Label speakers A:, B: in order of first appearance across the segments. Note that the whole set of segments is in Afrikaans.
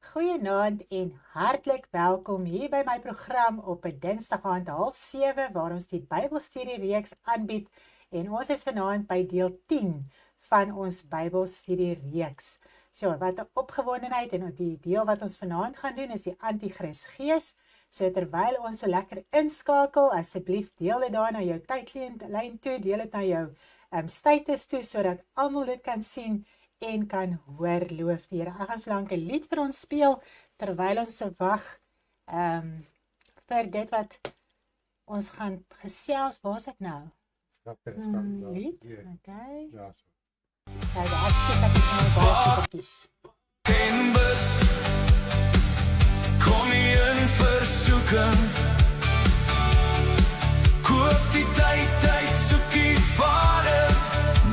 A: Goeienaand en hartlik welkom hier by my program op 'n Dinsdag aand 6:30 waar ons die Bybelstudie reeks aanbied en ons is vanaand by deel 10 van ons Bybelstudie reeks. So, wat 'n opgewondenheid en die deel wat ons vanaand gaan doen is die Antichrist gees. So terwyl ons so lekker inskakel, asseblief deel dit daar na jou tydlyn toe, deel dit na jou status toe sodat almal dit kan sien en kan hoor. Loof die Here. Ek gaan so lank 'n lied vir ons speel, terwyl ons so wag vir dit wat ons gaan gesels. Waar is ek nou? Lied? Okay.
B: Ja, so.
A: Nou, daar skiet ek nou baie kies.
C: En bid, kom nie in versoeking, koop die tyd, soek die Vader,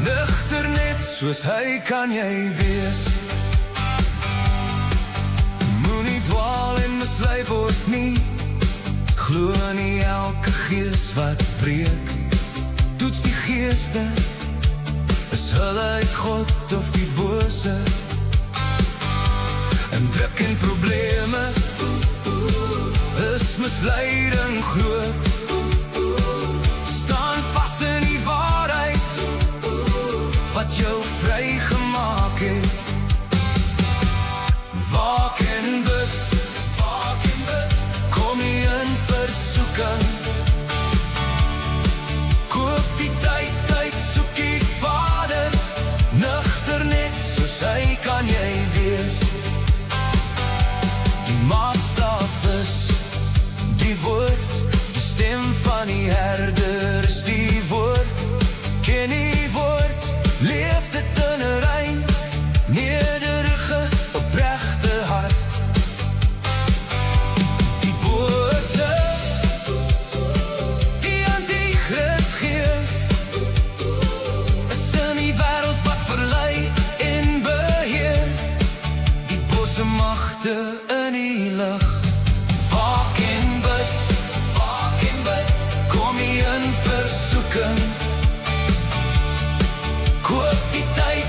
C: nugter net soos hy kan jy wees. Moenie dwaal en mislei word nie, glo nie elke gees wat breek, toets die geeste, is hulle uit God of die bose, en druk en probleme, is misleiding groot, staan vas in die waarheid, wat jou vrygemaak het. Waak en bid, kom nie in versoeking, koop die tyd, soek die Vader, nugter net soos hy kan jy wees. Die maatstaf is die woord, die stem van die herder is die woord, ken die woord, leef dit in 'n rein, nederige, opregte hart. Die bose, die Antichrist gees, is in die wêreld wat verlei en beheer, die bose magte in die lug. Waak en bid, kom nie in versoeking, koop die tyd,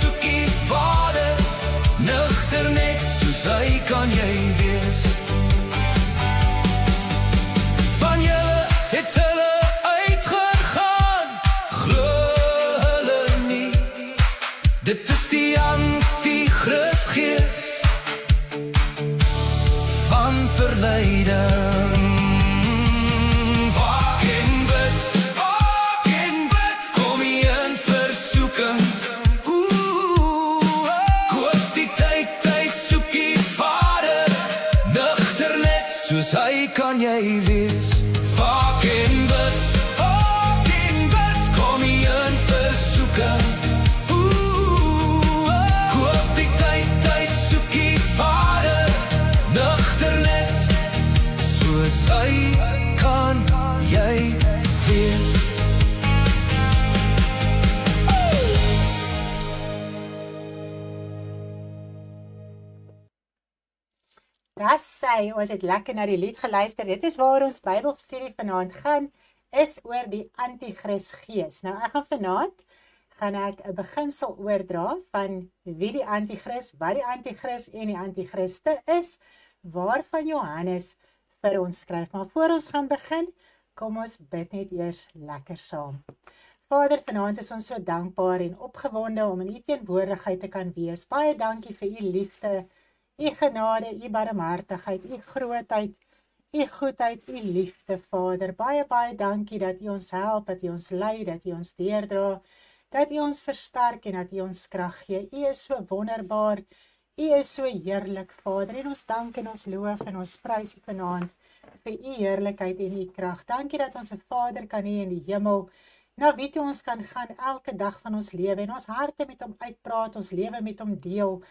C: soek die Vader, nugter net soos hy kan jy wees. Van julle het hulle uitgegaan, glo hulle nie, dit is die Antichrist gees van verleiding. Waak en bid, kom nie in versoeking, koop die tyd, soek die Vader, nugter net soos hy kan jy wees. Waak en bid, kom nie in versoeking, koop die tyd, soek die Vader, nugter net soos hy kan jy wees.
A: Das sy, ons het lekker na die lied geluister. Dit is waar ons Bybelstudie vanaand gaan, is oor die Antichrist gees. Nou ek gaan vanaand, gaan ek 'n beginsel oordra van wie die Antichrist, wat die Antichrist en die Antichriste is, waarvan Johannes vir ons skryf. Maar voor ons gaan begin, kom ons bid net eers lekker saam. Vader, vanaand is ons so dankbaar en opgewonde om in u teenwoordigheid te kan wees. Baie dankie vir u liefde, u genade, u barmhartigheid, u grootheid, u goedheid, u liefde, Vader. Baie, baie dankie dat u ons help, dat u ons lei, dat u ons deurdra, dat u ons versterk en dat u ons krag gee. U is so wonderbaar, u is so heerlik, Vader, en ons dank en ons loof en ons prys u vanaand vir u heerlikheid en u krag. Dankie dat ons 'n Vader kan hê in die hemel, na wie toe ons kan gaan elke dag van ons lewe en ons harte met hom uitpraat, ons lewe met hom deel.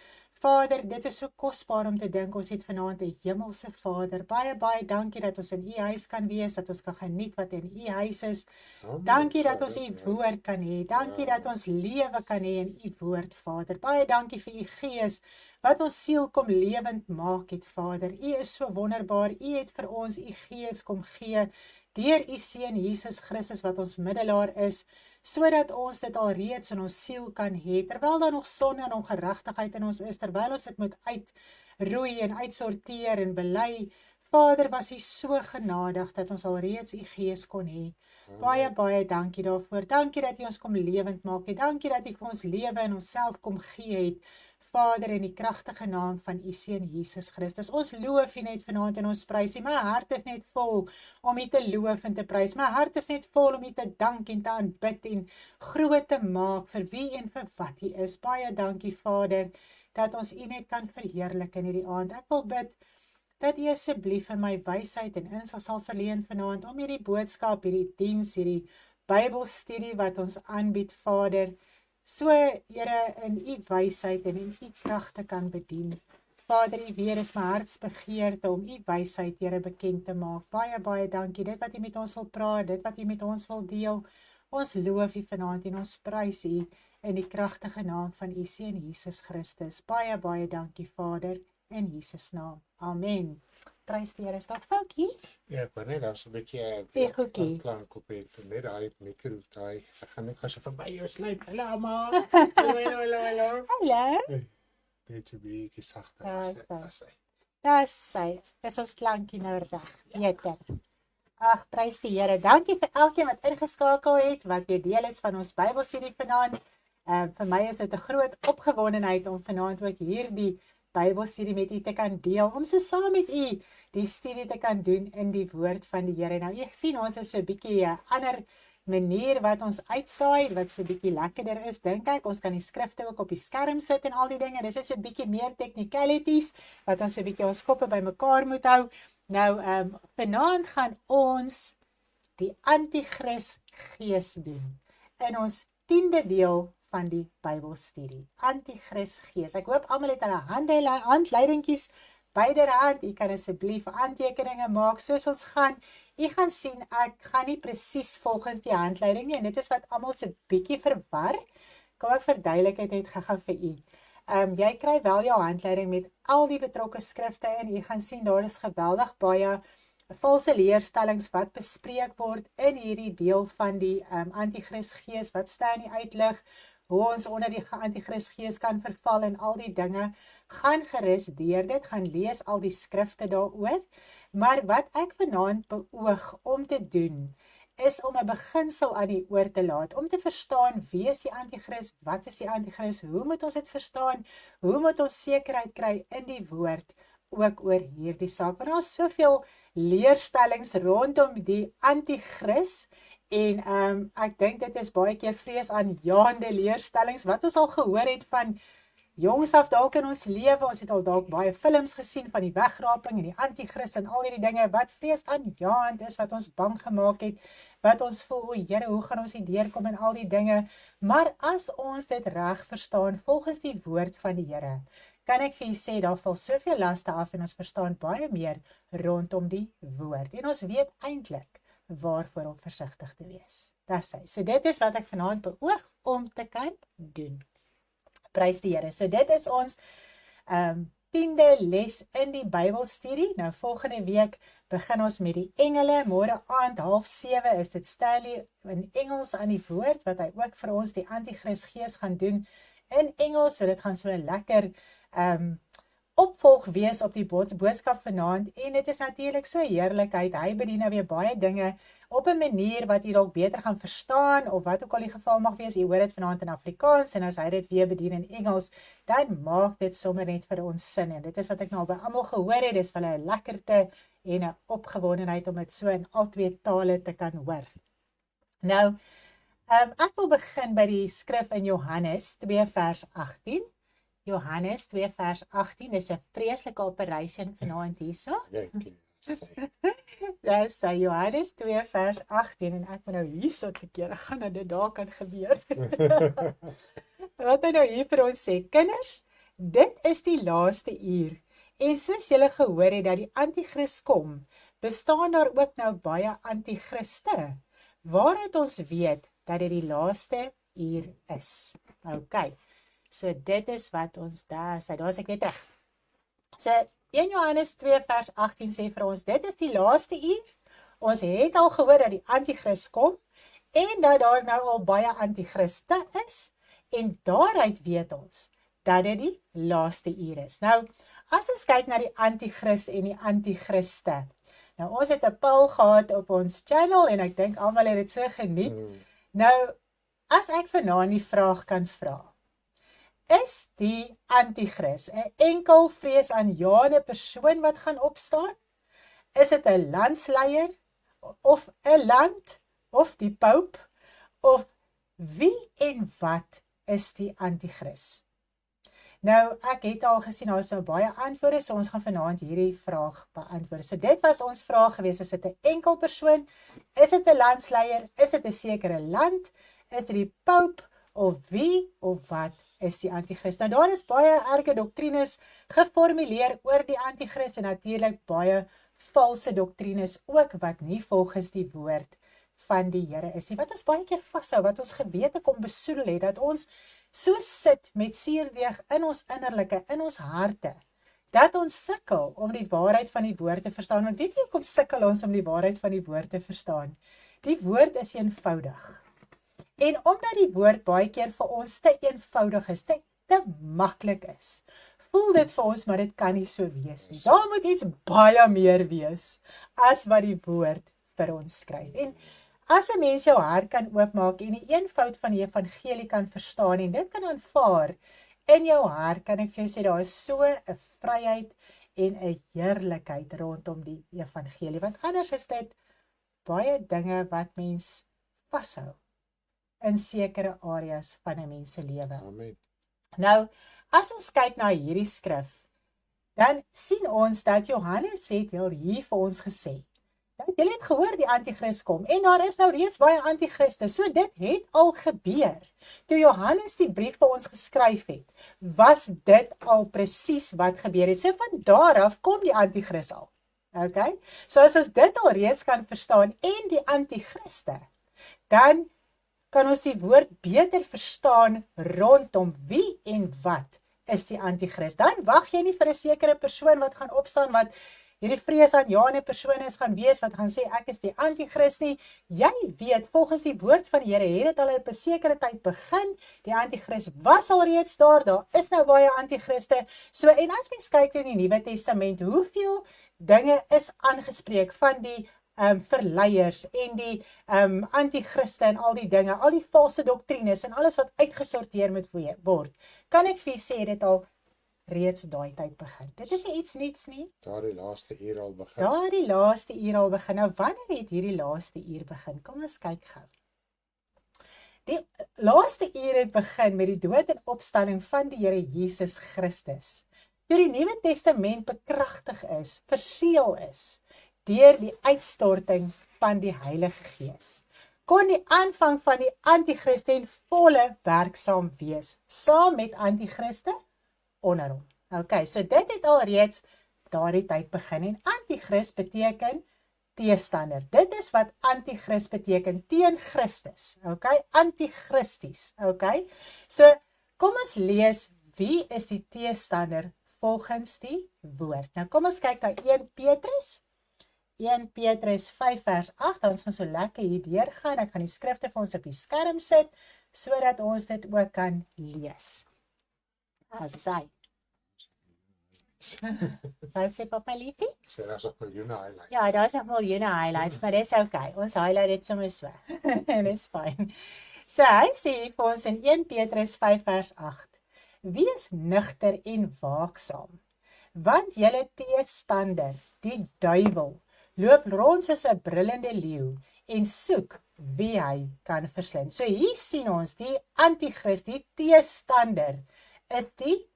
A: Vader, dit is so kosbaar om te dink, ons het vanaand 'n hemelse Vader. Baie, baie dankie dat ons in u huis kan wees, dat ons kan geniet wat in u huis is. Dankie dat ons u woord kan hê. Dankie dat ons lewe kan hê in u woord, Vader. Baie dankie vir u gees, wat ons siel kom lewend maak het, Vader. U is so wonderbaar, u het vir ons u gees kom gee, deur u seun Jesus Christus wat ons middelaar is, sodat ons dit alreeds in ons siel kan hê, terwyl daar nog sonde en ongeregtigheid in ons is, terwyl ons dit moet uitroei en uitsorteer en bely. Vader, was u so genadig dat ons alreeds u gees kon hê. Baie, baie dankie daarvoor. Dankie dat u ons kom lewend maak het. Dankie dat u vir ons lewe en onsself kom gee het. Vader, in die kragtige naam van u seun Jesus Christus. Ons loof u net vanaand en ons prys u. My hart is net vol om u te loof en te prys. My hart is net vol om u te dank en te aanbid en groot te maak vir wie en vir wat u is. Baie dankie, Vader, dat ons u net kan verheerlik in hierdie aand. Ek wil bid dat u asseblief in my wysheid en insig sal verleen vanaand om hierdie boodskap, hierdie diens, hierdie Bybelstudie wat ons aanbied, Vader, so, Here, in u wysheid en in u krag te kan bedien. Vader, u weer is my hartsbegeerte om u wysheid, Here, bekend te maak. Baie, baie dankie. Dit wat u met ons wil praat, dit wat u met ons wil deel. Ons loof u vanaand en ons prys u in die kragtige naam van u seun Jesus Christus. Baie, baie dankie, Vader, in Jesus naam. Amen. Prys die Here. Is daar foutjie?
B: Ja, ek net as 'n bietjie
A: Vegoetjie.
B: plank op het, net daai mikro daai. Ek gaan net gou so verby jou sluit. Hallo almal. Hallo.
A: Hallo.
B: Bietjie sagter.
A: Dis sy. Dis ons klankie nou reg. Beter. Ag, prys die Here. Dankie vir elkeen wat ingeskakel het, wat weer deel is van ons Bybelstudie vanaand. Vir my is dit 'n groot opgewondenheid om vanaand ook hierdie Bybelstudie met u te kan deel, om so saam met u die studie te kan doen in die woord van die Here. Nou, ek sien ons is so 'n bietjie 'n ander manier wat ons uitsaai, wat so 'n bietjie lekkerder is, dink ek. Ons kan die skrifte ook op die skerm sit en al die dinge. Dis net so 'n bietjie meer technicalities, wat ons so 'n bietjie ons koppe bymekaar moet hou. Nou, vanaand gaan ons die Antichrist gees doen in ons 10de deel van die Bybelstudie. Antichrist gees. Ek hoop almal het hulle handleidingkies byderhand. U kan asseblief aantekeninge maak soos ons gaan. U gaan sien, ek gaan nie presies volgens die handleiding nie, en dit is wat almal so bietjie verwar. Kom ek verduidelik dit net gou vir u. Jy kry wel jou handleiding met al die betrokke skrifte en u gaan sien daar is geweldig baie valse leerstellings wat bespreek word in hierdie deel van die Antichrist gees, wat staan die uitlig, hoe ons onder die Antichrist gees kan verval en al die dinge. Gaan gerus deur dit, gaan lees al die skrifte daaroor. Maar wat ek vanaand beoog om te doen, is om 'n beginsel aan die oor te laat, om te verstaan wie is die Antichrist, wat is die Antichrist, hoe moet ons dit verstaan, hoe moet ons sekerheid kry in die woord, ook oor hierdie saak. Want daar is soveel leerstellings rondom die Antichrist, en ek dink dit is baie keer vreesaanjaende leerstellings, wat ons al gehoor het van jongs af dalk in ons lewe. Ons het al dalk baie films gesien van die wegraping en die Antichrist en al hierdie dinge wat vreesaanjaend is, wat ons bang gemaak het, wat ons voel, o Here, hoe gaan ons hier deurkom en al die dinge. Maar as ons dit reg verstaan volgens die woord van die Here, kan ek vir u sê, daar val soveel laste af en ons verstaan baie meer rondom die woord. En ons weet eintlik waarvoor om versigtig te wees. Dis hy. So dit is wat ek vanaand beoog om te kan doen. Prys die Here. So dit is ons 10de les in die Bybelstudie. Nou volgende week begin ons met die engele. Môre aand 6:30 is dit Stanley in Engels aan die woord, wat hy ook vir ons die Antichrist gees gaan doen in Engels. So dit gaan so 'n lekker opvolg wees op die boodskap vanaand, en dit is natuurlik so heerlikheid. Hy bedien nou weer baie dinge op 'n manier wat jy dalk beter gaan verstaan, of wat ook al die geval mag wees. Jy hoor dit vanaand in Afrikaans, en as hy dit weer bedien in Engels, dan maak dit sommer net vir ons sin, en dit is wat ek nou al by almal gehoor het, dis vir hulle 'n lekkerte en 'n opgewondenheid om dit so in al twee tale te kan hoor. Nou, ek wil begin by die skrif in Johannes 2 vers 18. Johannes 2 vers 18, dis 'n vreeslike operation vanaand hierso. Dis Johannes 2 vers 18, en ek moet nou hierso te keer, gaan nou dit daar kan gebeur. Wat hy nou hier vir ons sê, kinders, dit is die laaste uur, en soos julle gehoor het dat die Antichrist kom, bestaan daar ook nou baie Antichriste, waaruit ons weet dat dit die laaste uur is. Okay. So dit is wat ons daar is ek weer terug. So 1 Johannes 2 vers 18 sê vir ons, dit is die laaste uur, Ons het al gehoor dat die anti-kris kom en dat daar nou al baie anti-kriste is en daaruit weet ons dat dit die laaste uur is. Nou, as ons kyk na die anti-kris en die anti-kriste, nou ons het 'n poll gehad op ons channel en ek dink almal het dit so geniet. Nou, as ek vanaand die vraag kan vra, is die anti-kris 'n enkel vreesaanjaende persoon wat gaan opstaan? Is dit 'n landsleier of 'n land of die pope of wie en wat is die anti-kris? Nou, ek het al gesien, daar is nou baie antwoorde, so ons gaan vanaand hierdie vraag beantwoord. So dit was ons vraag gewees, is dit 'n enkel persoon? Is dit 'n landsleier? Is dit 'n sekere land? Is dit die pope? Of wie of wat is die anti-kris? Nou, daar is baie erge doktrines geformuleer oor die anti-kris en natuurlik baie valse doktrines ook wat nie volgens die woord van die Here is nie. Wat ons baie keer vashou, wat ons gewete kom besoedel het, dat ons so sit met suurdeeg in ons innerlike, in ons harte, dat ons sukkel om die waarheid van die woord te verstaan. Want weet jy hoekom sukkel ons om die waarheid van die woord te verstaan? Die woord is eenvoudig. En omdat die woord baie keer vir ons te eenvoudig is, te maklik is, voel dit vir ons, maar dit kan nie so wees nie. Daar moet iets baie meer wees as wat die woord vir ons skryf. En as 'n mens jou hart kan oopmaak en die eenvoud van die evangelie kan verstaan en dit kan aanvaar in jou hart, kan ek vir jou sê, daar is so 'n vryheid en 'n heerlikheid rondom die evangelie. Want anders is dit baie dinge wat mens vashou in sekere areas van 'n mens se lewe.
B: Amen.
A: Nou, as ons kyk na hierdie skrif, dan sien ons dat Johannes het hier vir ons gesê, dat julle het gehoor die anti-kris kom, en daar is nou reeds baie anti-kriste, so dit het al gebeur. Toe Johannes die brief vir ons geskryf het, was dit al presies wat gebeur het. So van daar af kom die anti-kris al. Okay? So as ons dit al reeds kan verstaan, en die anti-kriste, dan kan ons die woord beter verstaan rondom wie en wat is die anti-kris. Dan wag jy nie vir 'n sekere persoon wat gaan opstaan, wat hierdie vreesaanjaende persoon is gaan wees, wat gaan sê ek is die anti-kris nie. Jy weet, volgens die woord van die Here het dit al op 'n sekere tyd begin. Die anti-kris was al reeds daar is nou baie anti-kriste. So, en as mens kyk in die Nuwe Testament, hoeveel dinge is aangespreek van die verleiers en die anti-kriste en al die dinge, al die valse doktrines en alles wat uitgesorteer moet word, kan ek vir sê dit al reeds daai tyd begin. Dit is nie iets niets nie.
B: Daardie laaste uur al begin.
A: Daardie laaste uur al begin. Nou, wanneer het hierdie laaste uur begin? Kom ons kyk gou. Die laaste uur het begin met die dood en opstanding van die Here Jesus Christus. Toe die Nuwe Testament bekragtig is, verseël is, deur die uitstorting van die Heilige Gees, kon die aanvang van die anti-kris ten volle werksaam wees, saam met anti-kriste onder hom. Okay, so dit het al reeds daardie tyd begin, en anti-kris beteken teestander. Dit is wat anti-kris beteken, teen Christus. Okay, anti-kristies. Okay, so kom ons lees, wie is die teestander volgens die woord? Nou kom ons kyk na 1 Petrus 5 vers 8, ons gaan so lekker hier deurgaan. Ek gaan die skrifte vir ons op die skerm sit, sodat ons dit ook kan lees. As hy. Wat sê papa liefie?
B: Sê daar's nog miljoene highlights.
A: Ja, daar is nog miljoene highlights, maar dis okay. Ons highlight dit sommer so. Dis fyn. So hy sê vir ons in 1 Petrus 5 vers 8, wees nugter en waaksaam, want julle teestander, die duiwel, loop rond soos 'n brullende leeu en soek wie hy kan verslind. So hier sien ons die anti-kris, die teestander, is die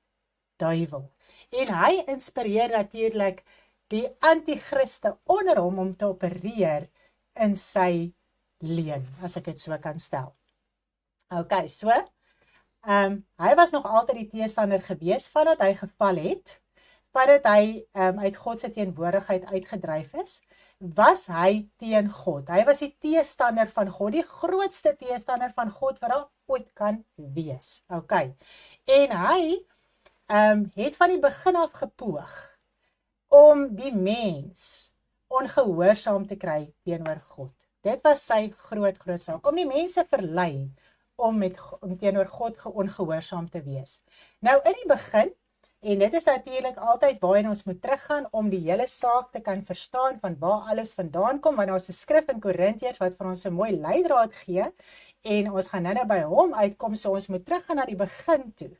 A: duiwel. En hy inspireer natuurlik die anti-kriste onder hom om te opereer in sy leen, as ek dit so kan stel. Okay, so, hy was nog altyd die teestander gewees, vandat hy geval het, vandat hy uit God se teenwoordigheid uitgedryf is, was hy teen God. Hy was die teestander van God, die grootste teestander van God wat daar ooit kan wees. Okay, en hy het van die begin af gepoog om die mens ongehoorsaam te kry teenoor God. Dit was sy groot saak, om die mense verlei om teenoor God ongehoorsaam te wees. Nou in die begin, en dit is natuurlik altyd waarin ons moet teruggaan om die hele saak te kan verstaan van waar alles vandaan kom, want ons 'n skrif in Korintiërs wat vir ons 'n mooi leidraad gee, en ons gaan nou by hom uitkom, so ons moet teruggaan na die begin toe,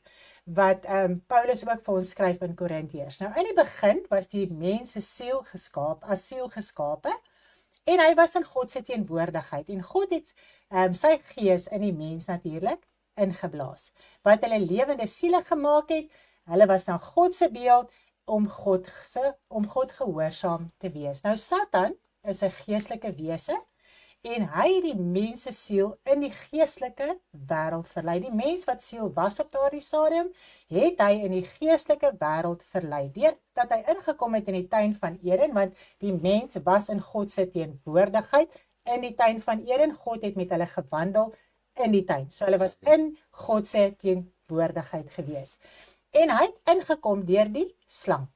A: wat Paulus ook vir ons skryf in Korintiërs. Nou in die begin was die mens se siel geskape, en hy was in God se teenwoordigheid, en God het sy gees in die mens natuurlik ingeblaas, wat hulle lewende siele gemaak het. Hulle was na God se beeld om God gehoorsaam te wees. Nou Satan is 'n geestelike wese, en hy het die mens se siel in die geestelike wêreld verlei. Die mens wat siel was op daardie stadium, het hy in die geestelike wêreld verlei, deurdat hy ingekom het in die tuin van Eden, want die mens was in God se teenwoordigheid in die tuin van Eden. God het met hulle gewandel in die tuin, so hulle was in God se teenwoordigheid gewees. En hy het ingekom deur die slang,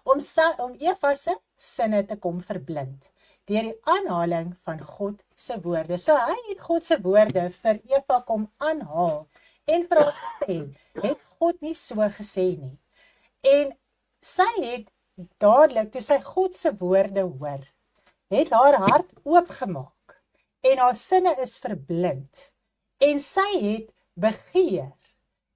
A: om Eva se sinne te kom verblind, deur die aanhaling van God se woorde. So hy het God se woorde vir Eva kom aanhaal, en vir haar gesê, het God nie so gesê nie. En sy het dadelik, toe sy God se woorde hoor, het haar hart oopgemaak, en haar sinne is verblind, en sy het begeer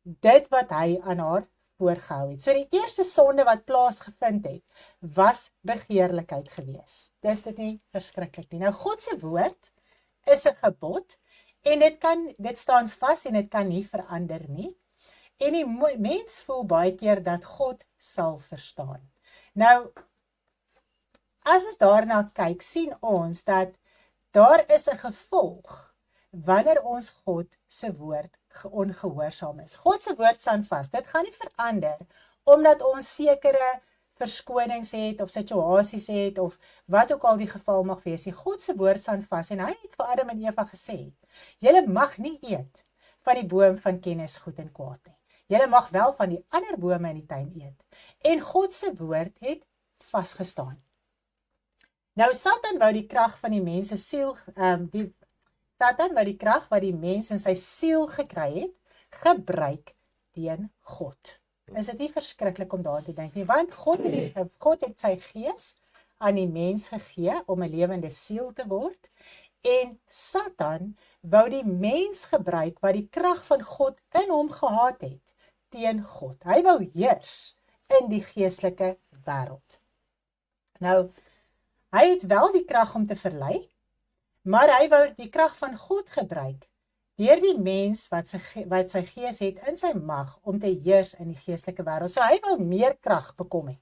A: dit wat hy aan haar voorgehou het. So die eerste sonde wat plaasgevind het, was begeerlikheid gewees. Dis dit nie verskriklik nie. Nou God se woord is 'n gebod, en dit staan vas, en dit kan nie verander nie. En die mens voel baie keer dat God sal verstaan. Nou, as ons daarna kyk, sien ons dat daar is 'n gevolg wanneer ons God se woord ongehoorsaam is. God se woord staan vas. Dit gaan nie verander omdat ons sekere verskonings het of situasies het of wat ook al die geval mag wees. God se woord staan vas, en hy het vir Adam en Eva gesê, julle mag nie eet van die boom van kennis goed en kwaad nie. Julle mag wel van die ander bome in die tuin eet. En God se woord het vasgestaan. Nou Satan wou die krag van die mens se siel, Satan wou die krag wat die mens in sy siel gekry het, gebruik teen God. Is dit nie verskriklik om daaraan te dink nie, want God het sy gees aan die mens gegee om 'n lewende siel te word, en Satan wou die mens gebruik wat die krag van God in hom gehad het, teen God. Hy wou heers in die geestelike wêreld. Nou, hy het wel die krag om te verlei, maar hy wou die krag van God gebruik, deur die mens wat sy gees het in sy mag om te heers in die geestelike wêreld. So hy wou meer krag bekom het.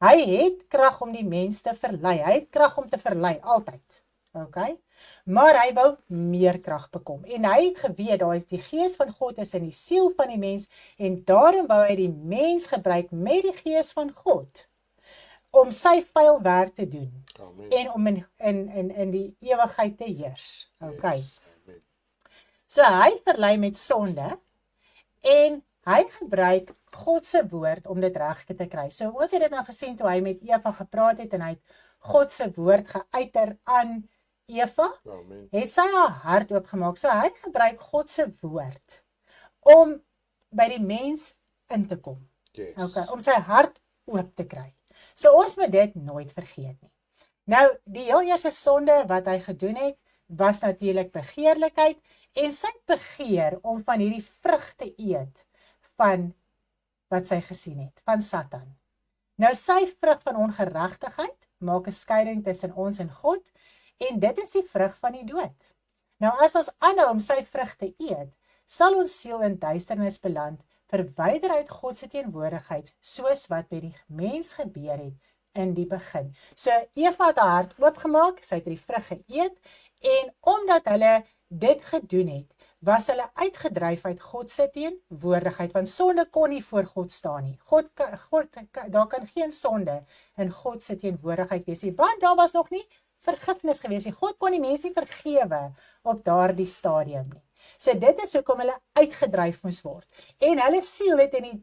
A: Hy het krag om die mens te verlei. Hy het krag om te verlei, altyd. Okay? Maar hy wou meer krag bekom. En hy het geweet, daar is die gees van God is in die siel van die mens, en daarom wou hy die mens gebruik met die gees van God, om sy vuil werk te doen. Amen. En om in die ewigheid te heers. Okay. Yes. So hy verlei met sonde, en hy gebruik God se woord om dit reg te kry. So ons het dit nou gesien toe hy met Eva gepraat het, en hy het God se woord geuiter aan Eva, het sy haar hart oopgemaak. So hy gebruik God se woord om by die mens in te kom. Yes. Okay, om sy hart oop te kry. So ons moet dit nooit vergeet nie. Nou, die heel eerste sonde wat hy gedoen het, was natuurlik begeerlikheid, en sy begeer om van hierdie vrug te eet van wat sy gesien het, van Satan. Nou sy vrug van ongeregtigheid maak 'n skeiding tussen ons en God, en dit is die vrug van die dood. Nou as ons aanhou om sy vrug te eet, sal ons siel in duisternis beland, verwyder uit God se teenwoordigheid, soos wat by die mens gebeur het in die begin. So Eva het haar hart oopgemaak, sy het die vrug geëet, en omdat hulle dit gedoen het, was hulle uitgedryf uit God se teenwoordigheid, want sonde kon nie voor God staan nie. Daar kan geen sonde in God se teenwoordigheid wees nie, want daar was nog nie vergifnis gewees nie. God kon die mense nie vergewe op daardie stadium nie. So dit is hoekom hulle uitgedryf moes word. En hulle siel het in die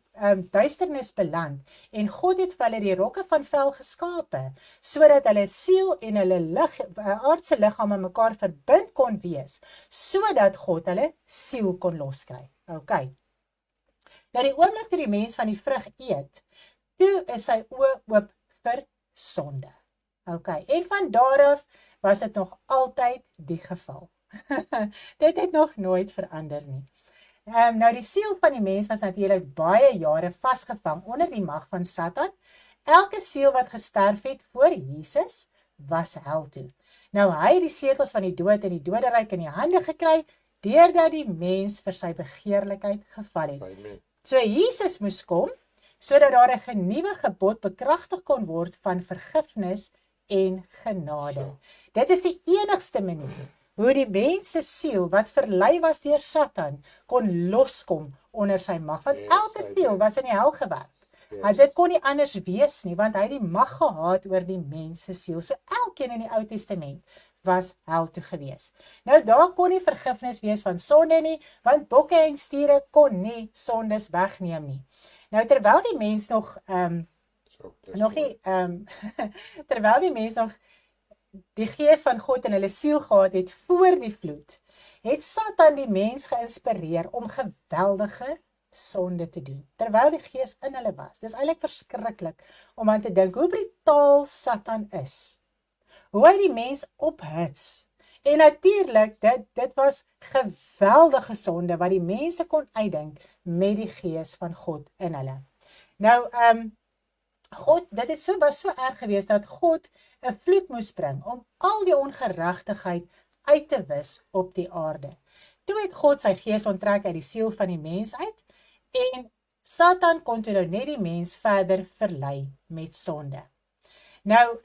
A: duisternis beland en God het vir hulle die rokke van vel geskape, sodat hulle siel en hulle aardse liggaam aan mekaar verbind kon wees, sodat God hulle siel kon loskry. Okay. Nou die oomblik toe die mens van die vrug eet, toe is sy oë oop vir sonde. Okay, en van daar af was dit nog altyd die geval. Dit het nog nooit verander nie. Nou die siel van die mens was natuurlik baie jare vasgevang onder die mag van Satan. Elke siel wat gesterf het voor Jesus was hel toe. Nou hy het die sleutels van die dood en die doderyk in die hande gekry, deurdat die mens vir sy begeerlikheid geval het.
B: Amen.
A: So Jesus moes kom, sodat daar 'n genuwe gebod bekragtig kon word van vergifnis en genade. Dit is die enigste manier hoe die mens se siel wat verlei was deur Satan kon loskom onder sy mag. Want
B: Yes,
A: elke siel was in die hel gewerk.
B: Yes.
A: Dit kon nie anders wees nie, want hy het die mag gehad oor die mens se siel. So elkeen in die Ou Testament was hel toe gewees. Nou daar kon nie vergifnis wees van sonde nie, want bokke en stiere kon nie sondes wegneem nie. Nou terwyl die mens nog terwyl die mens nog die gees van God in hulle siel gehad het voor die vloed, het Satan die mens geïnspireer om geweldige sonde te doen, terwyl die gees in hulle was. Dis eintlik verskriklik om aan te dink hoe brutaal Satan is, hoe hy die mens ophits. En natuurlik, dit was geweldige sonde wat die mense kon uitdink met die gees van God in hulle. Nou, God, was so erg geweest dat God 'n vloed moes bring om al die ongeregtigheid uit te wis op die aarde. Toe het God sy gees onttrek uit die siel van die mens uit en Satan kon toe nou net die mens verder verlei met sonde. Nou,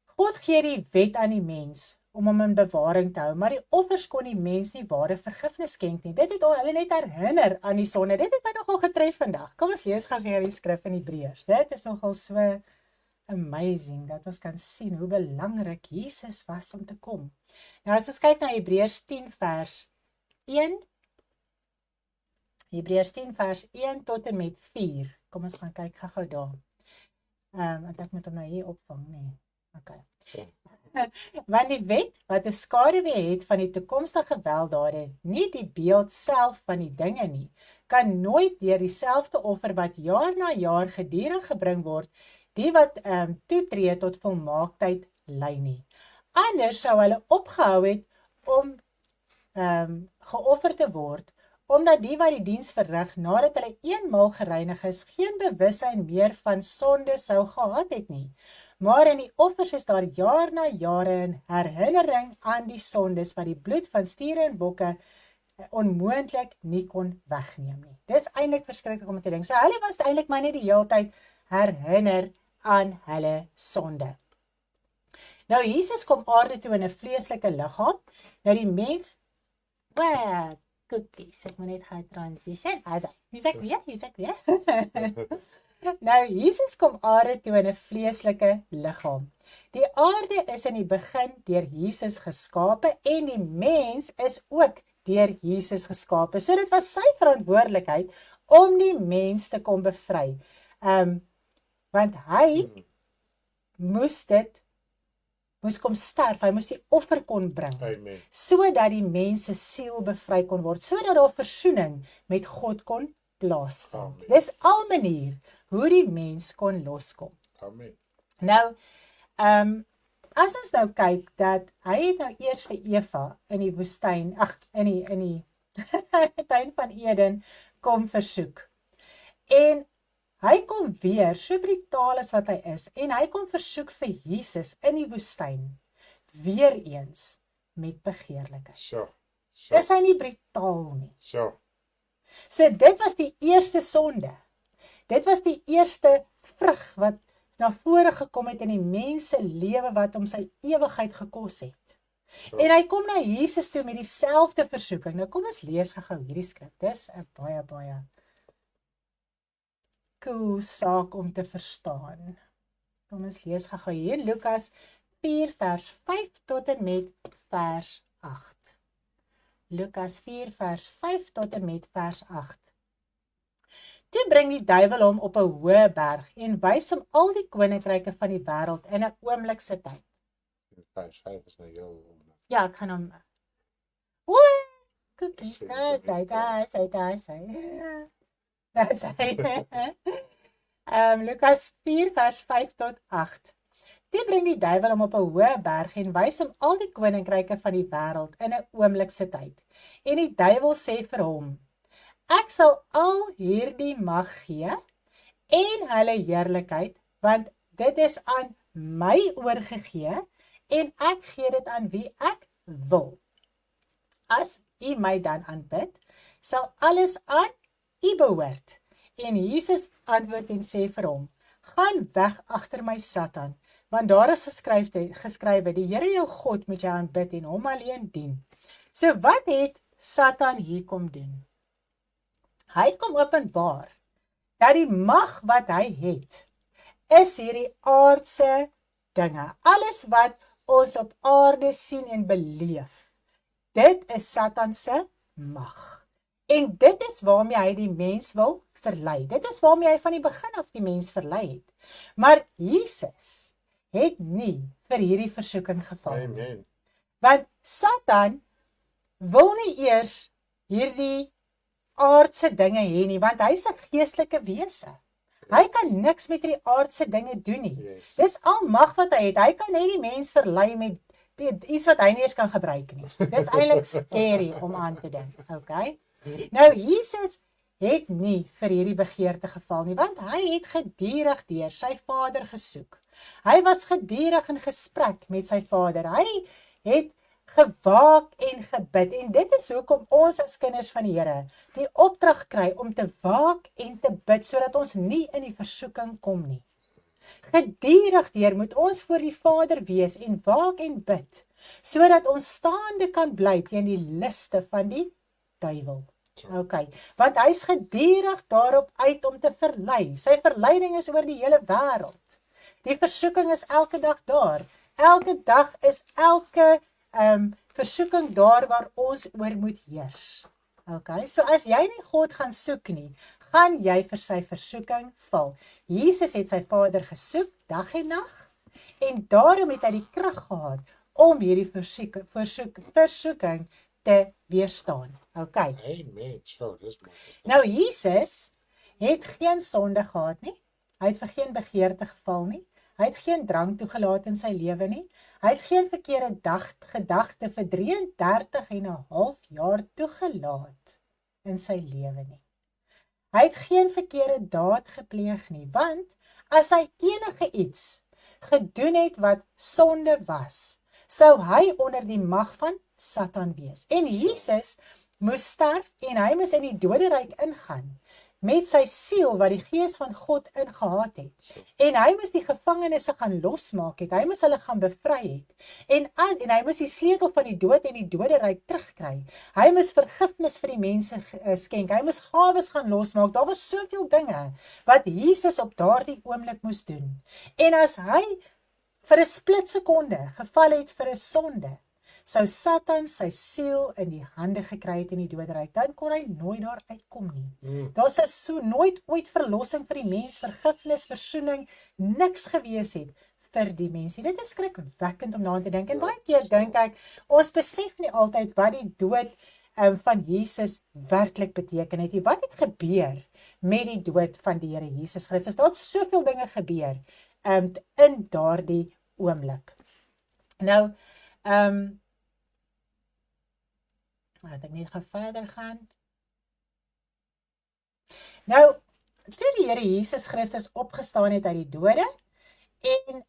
A: God gee die wet aan die mens om hom in bewaring te hou, maar die offers kon die mens nie ware vergifnis skenk nie. Dit het hulle net herinner aan die sonde. Dit het my nogal getref vandag. Kom ons lees gou weer die skrif in Hebreërs. Dit is nogal so amazing dat ons kan sien hoe belangrik Jesus was om te kom. Nou as ons kyk na Hebreërs 10 vers 1, Hebreërs 10 vers 1 tot en met 4. Kom ons gaan kyk gou daar. Want ek moet hom nou hier opvang, nee. Okay. Want die wet wat 'n skaduwee het van die toekomstige weldade, nie die beeld self van die dinge nie, kan nooit deur dieselfde offer wat jaar na jaar gedurig gebring word, die wat toetree tot volmaaktheid lei nie. Anders sou hulle opgehou het om geoffer te word, omdat die wat die diens verrig, nadat hulle eenmaal gereinig is, geen bewussyn meer van sonde sou gehad het nie. Maar in die offers is daar jaar na jare in herinnering aan die sondes wat die bloed van stiere en bokke onmoontlik nie kon wegneem nie. Dis eintlik verskriklik om te dink. So hulle was eintlik maar net die hele tyd herinner aan hulle sonde. Nou Jesus kom aarde toe in 'n vleeslike liggaam. Nou die mens, cookies, ek moet net gaan transition. Hier's ek weer. Nou, Jesus kom aarde toe in 'n vleeslike liggaam. Die aarde is in die begin deur Jesus geskape en die mens is ook deur Jesus geskape. So dit was sy verantwoordelikheid om die mens te kom bevry. Want hy moes kom sterf, hy moes die offer kon bring, sodat die mens se siel bevry kon word, sodat daar versoening met God kon plaasvind. Dis al manier hoe die mens kon loskom.
B: Amen.
A: Nou, as ons nou kyk dat hy het nou eers vir Eva in die woestyn, in die tuin van Eden kom versoek. En hy kom weer, so brutaal as wat hy is, en hy kom versoek vir Jesus in die woestyn, weer eens met begeerlikheid. Dis hy nie brutaal nie. So dit was die eerste sonde. Dit was die eerste vrug wat na vore gekom het in die mens se lewe wat hom sy ewigheid gekos het. En hy kom na Jesus toe met dieselfde versoeking. Nou kom ons lees gou hierdie skrif. Dis 'n baie cool saak om te verstaan. Kom ons lees gou hier in Lukas 4 vers 5 tot en met vers 8. Lukas 4 vers 5 tot en met vers 8. Toe bring die duiwel hom op 'n hoë berg en wys hom al die koninkryke van die wêreld in 'n oomblik se tyd.
B: Vers 5 is nou heel...
A: Ja, ek gaan hom... Koekies, daar is hy. Lukas 4 vers 5 tot 8. Toe bring die duiwel hom op 'n hoë berg en wys hom al die koninkryke van die wêreld in 'n oomblik se tyd. En die duiwel sê vir hom: Ek sal al hierdie mag gee en hulle heerlikheid, want dit is aan my oorgegee en ek gee dit aan wie ek wil. As u my dan aanbid, sal alles aan u behoort. En Jesus antwoord en sê vir hom: Gaan weg agter my Satan, want daar is geskrywe, die Here jou God moet jy aanbid en hom alleen dien. So wat het Satan hier kom doen? Hy het kom openbaar dat die mag wat hy het, is hierdie aardse dinge. Alles wat ons op aarde sien en beleef, dit is Satan se mag. En dit is waarmee hy die mens wil verlei. Dit is waarmee hy van die begin af die mens verlei het. Maar Jesus het nie vir hierdie versoeking geval.
B: Amen.
A: Want Satan wil nie eers hierdie aardse dinge hê nie, want hy's 'n geestelike wese. Hy kan niks met die aardse dinge doen nie.
B: Yes.
A: Dis al mag wat hy het. Hy kan net die mens verlei met iets wat hy nie eens kan gebruik nie. Dis eintlik scary om aan te dink, okay? Nou Jesus het nie vir hierdie begeerte geval nie, want hy het gedurig deur sy Vader gesoek. Hy was gedurig in gesprek met sy Vader. Hy het gewaak en gebid, en dit is hoekom ons as kinders van die Here die opdrag kry om te waak en te bid, sodat ons nie in die versoeking kom nie. Gedurig deur moet ons voor die Vader wees en waak en bid, sodat ons staande kan bly teen die liste van die duiwel. Okay, want hy's gedurig daarop uit om te verlei. Sy verleiding is oor die hele wêreld. Die versoeking is elke dag daar. Elke dag is elke versoeking daar waar ons oor moet heers. Okay, so as jy nie God gaan soek nie, gaan jy vir sy versoeking val. Jesus het sy Vader gesoek, dag en nag, en daarom het hy die krag gehad om hierdie versoeking te weerstaan. Okay.
B: Amen. So, dis mooi.
A: Nou Jesus het geen sonde gehad nie. Hy het vir geen begeerte geval nie. Hy het geen drank toegelaat in sy lewe nie. Hy het geen verkeerde gedagte vir 33 en 'n half jaar toegelaat in sy lewe nie. Hy het geen verkeerde daad gepleeg nie, want as hy enige iets gedoen het wat sonde was, sou hy onder die mag van Satan wees. En Jesus moes sterf en hy moes in die doderyk ingaan met sy siel wat die Gees van God ingehaat het. En hy moes die gevangenes gaan losmaak het, hy moes hulle gaan bevry het. En hy moes die sleutel van die dood en die doderyk terugkry. Hy moes vergifnis vir die mense skenk, hy moes gawes gaan losmaak. Daar was soveel dinge wat Jesus op daardie oomblik moes doen. En as hy vir 'n splitsekonde geval het vir 'n sonde, sou Satan sy siel in die hande gekry het in die doderyk, dan kon hy nooit daar uitkom nie. Daar sou so nooit ooit verlossing vir die mens, vergifnis, versoening, niks gewees het vir die mens. Dit is skrikwekkend om daaraan te dink, en baie keer dink ek, ons besef nie altyd wat die dood van Jesus werklik beteken het. Wat het gebeur met die dood van die Here Jesus Christus? Daar het soveel dinge gebeur in daardie oomblik. Nou, laat ek net gou verder gaan. Nou, toe die Here Jesus Christus opgestaan het uit die dode, en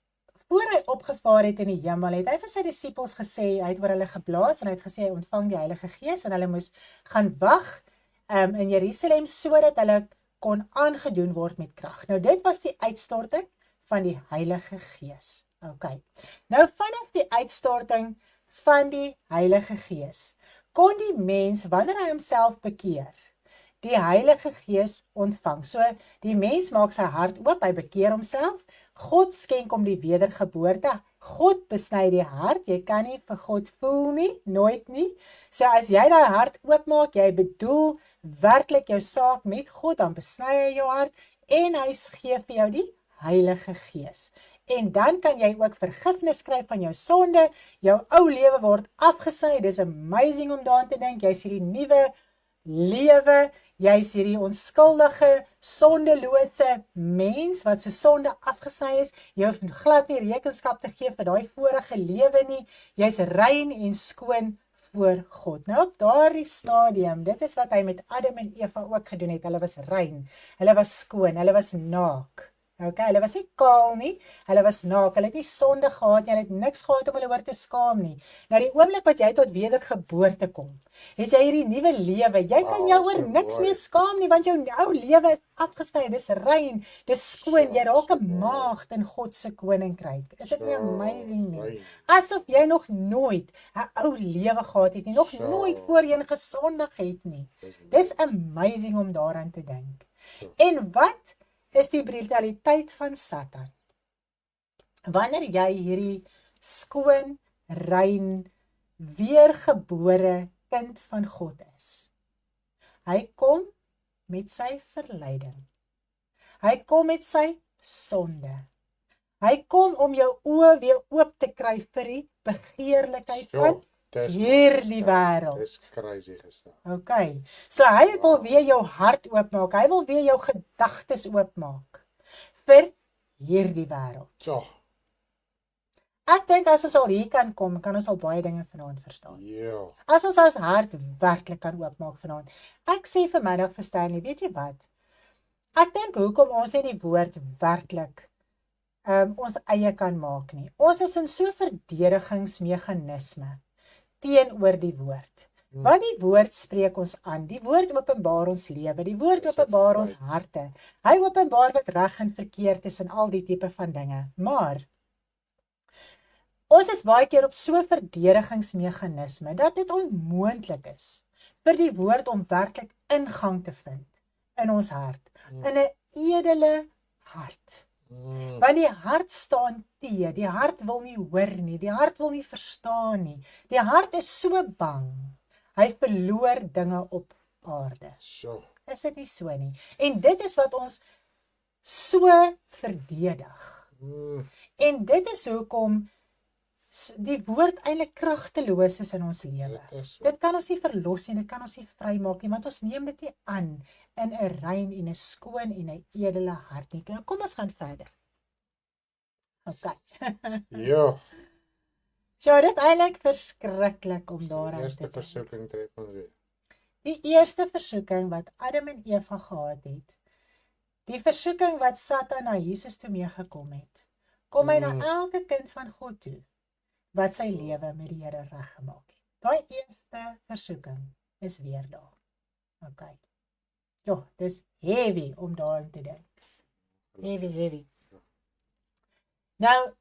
A: voor hy opgevaar het in die hemel, het hy vir sy disippels gesê, hy het oor hulle geblaas, en hy het gesê, hy ontvang die Heilige Gees, en hulle moes gaan wag in Jerusalem, sodat hulle kon aangedoen word met krag. Nou, dit was die uitstorting van die Heilige Gees. Okay. Nou, vanaf die uitstorting van die Heilige Gees, kon die mens, wanneer hy homself bekeer, die Heilige Gees ontvang. So, die mens maak sy hart oop, hy bekeer homself, God skenk hom die wedergeboorte, God besny die hart, jy kan nie vir God voel nie, nooit nie. So as jy daai hart oopmaak, jy bedoel werklik jou saak met God, dan besny hy jou hart en hy gee vir jou die Heilige Gees. En dan kan jy ook vergifnis kry van jou sonde, jou ou lewe word afgesny, dis amazing om daaraan te dink, jy's hierdie nuwe lewe, jy's hierdie onskuldige, sondelose mens wat se sonde afgesny is, jy hoef glad nie rekenskap te gee vir daai vorige lewe nie, jy's rein en skoon voor God. Nou op daardie stadium, dit is wat hy met Adam en Eva ook gedoen het, hulle was rein, hulle was skoon, hulle was naak. Okay, hulle was nie kaal nie, hulle was naak, hulle het nie sonde gehad nie, hulle het niks gehad om hulle oor te skaam nie. Nou die oomblik wat jy tot wedergeboorte kom, het jy hierdie nuwe lewe, jy kan jou oor niks meer skaam nie, want jou ou lewe is afgesny, dis rein, dis skoon, jy raak 'n maagd in God se koninkryk. Is dit nie amazing nie? Asof jy nog nooit 'n ou lewe gehad het nie, nog nooit voorheen gesondig het nie. Dis amazing om daaraan te dink. En wat is die brutaliteit van Satan? Wanneer jy hierdie skoon, rein, weergebore kind van God is. Hy kom met sy verleiding. Hy kom met sy sonde. Hy kom om jou oë weer oop te kry vir die begeerlikheid van hierdie wêreld.
B: Dis crazy gestaan.
A: Okay, so hy wil weer jou hart oopmaak, hy wil weer jou gedagtes oopmaak vir hierdie wêreld.
B: So,
A: Ek dink as ons al hier kan kom, kan ons al baie dinge vanaand verstaan.
B: ja.
A: As ons hart werklik kan oopmaak vanaand. Ek sê vanmiddag vir Stanley, weet jy wat? Ek dink hoekom ons nie die woord werklik ons eie kan maak nie. Ons is in so verdedigingsmeganisme teenoor die woord. Want die woord spreek ons aan, die woord openbaar ons lewe, die woord openbaar ons harte. Hy openbaar wat reg en verkeerd is en al die tipe van dinge. Maar ons is baie keer op so verdedigingsmeganisme dat dit onmoontlik is vir die woord om werklik ingang te vind in ons hart, in 'n edele hart. Want die hart staan teë, die hart wil nie hoor nie, die hart wil nie verstaan nie. Die hart is so bang, hy verloor dinge op aarde.
B: So,
A: Is dit nie so nie? En dit is wat ons so verdedig. En dit is hoekom die woord eintlik kragteloos is in ons lewe.
B: dit is so.
A: Dit kan ons nie verlos nie, dit kan ons nie vrymaak nie, want ons neem dit nie aan in 'n rein en 'n skoon en 'n edele hart nie. Nou kom ons gaan verder. Okay.
B: Ja,
A: So, dit is eintlik verskriklik om daaraan te
B: eerste
A: dink.
B: versoeking tref ons weer.
A: Die eerste versoeking wat Adam en Eva gehad het, die versoeking wat Satan na Jesus toe meegekom het, kom hy na elke kind van God toe, wat sy lewe met die Here reggemaak het. Daai eerste versoeking is weer daar. Okay. Ja, dis heavy om daaraan te dink. Heavy. Nou,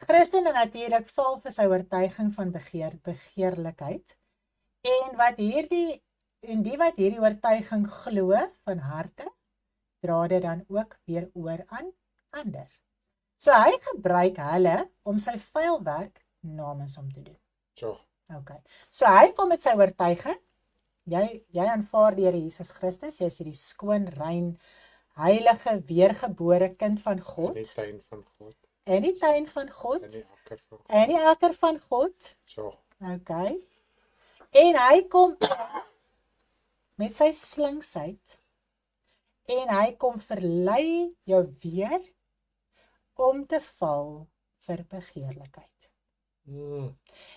A: Christene natuurlik val vir sy oortuiging van begeerlikheid. En die wat hierdie oortuiging glo van harte, dra dit dan ook weer oor aan ander. So hy gebruik hulle om sy vuil werk namens hom te doen.
B: So,
A: Okay. So hy kom met sy oortuiging. Jy aanvaar die Here Jesus Christus, jy is hierdie skoon, rein, heilige, weergebore kind van God.
B: in die tuin van God,
A: In die tuin van God,
B: in die akker van God.
A: in die akker van God.
B: So,
A: Okay. En hy kom met sy slinksheid en hy kom verlei jou weer om te val vir begeerlikheid.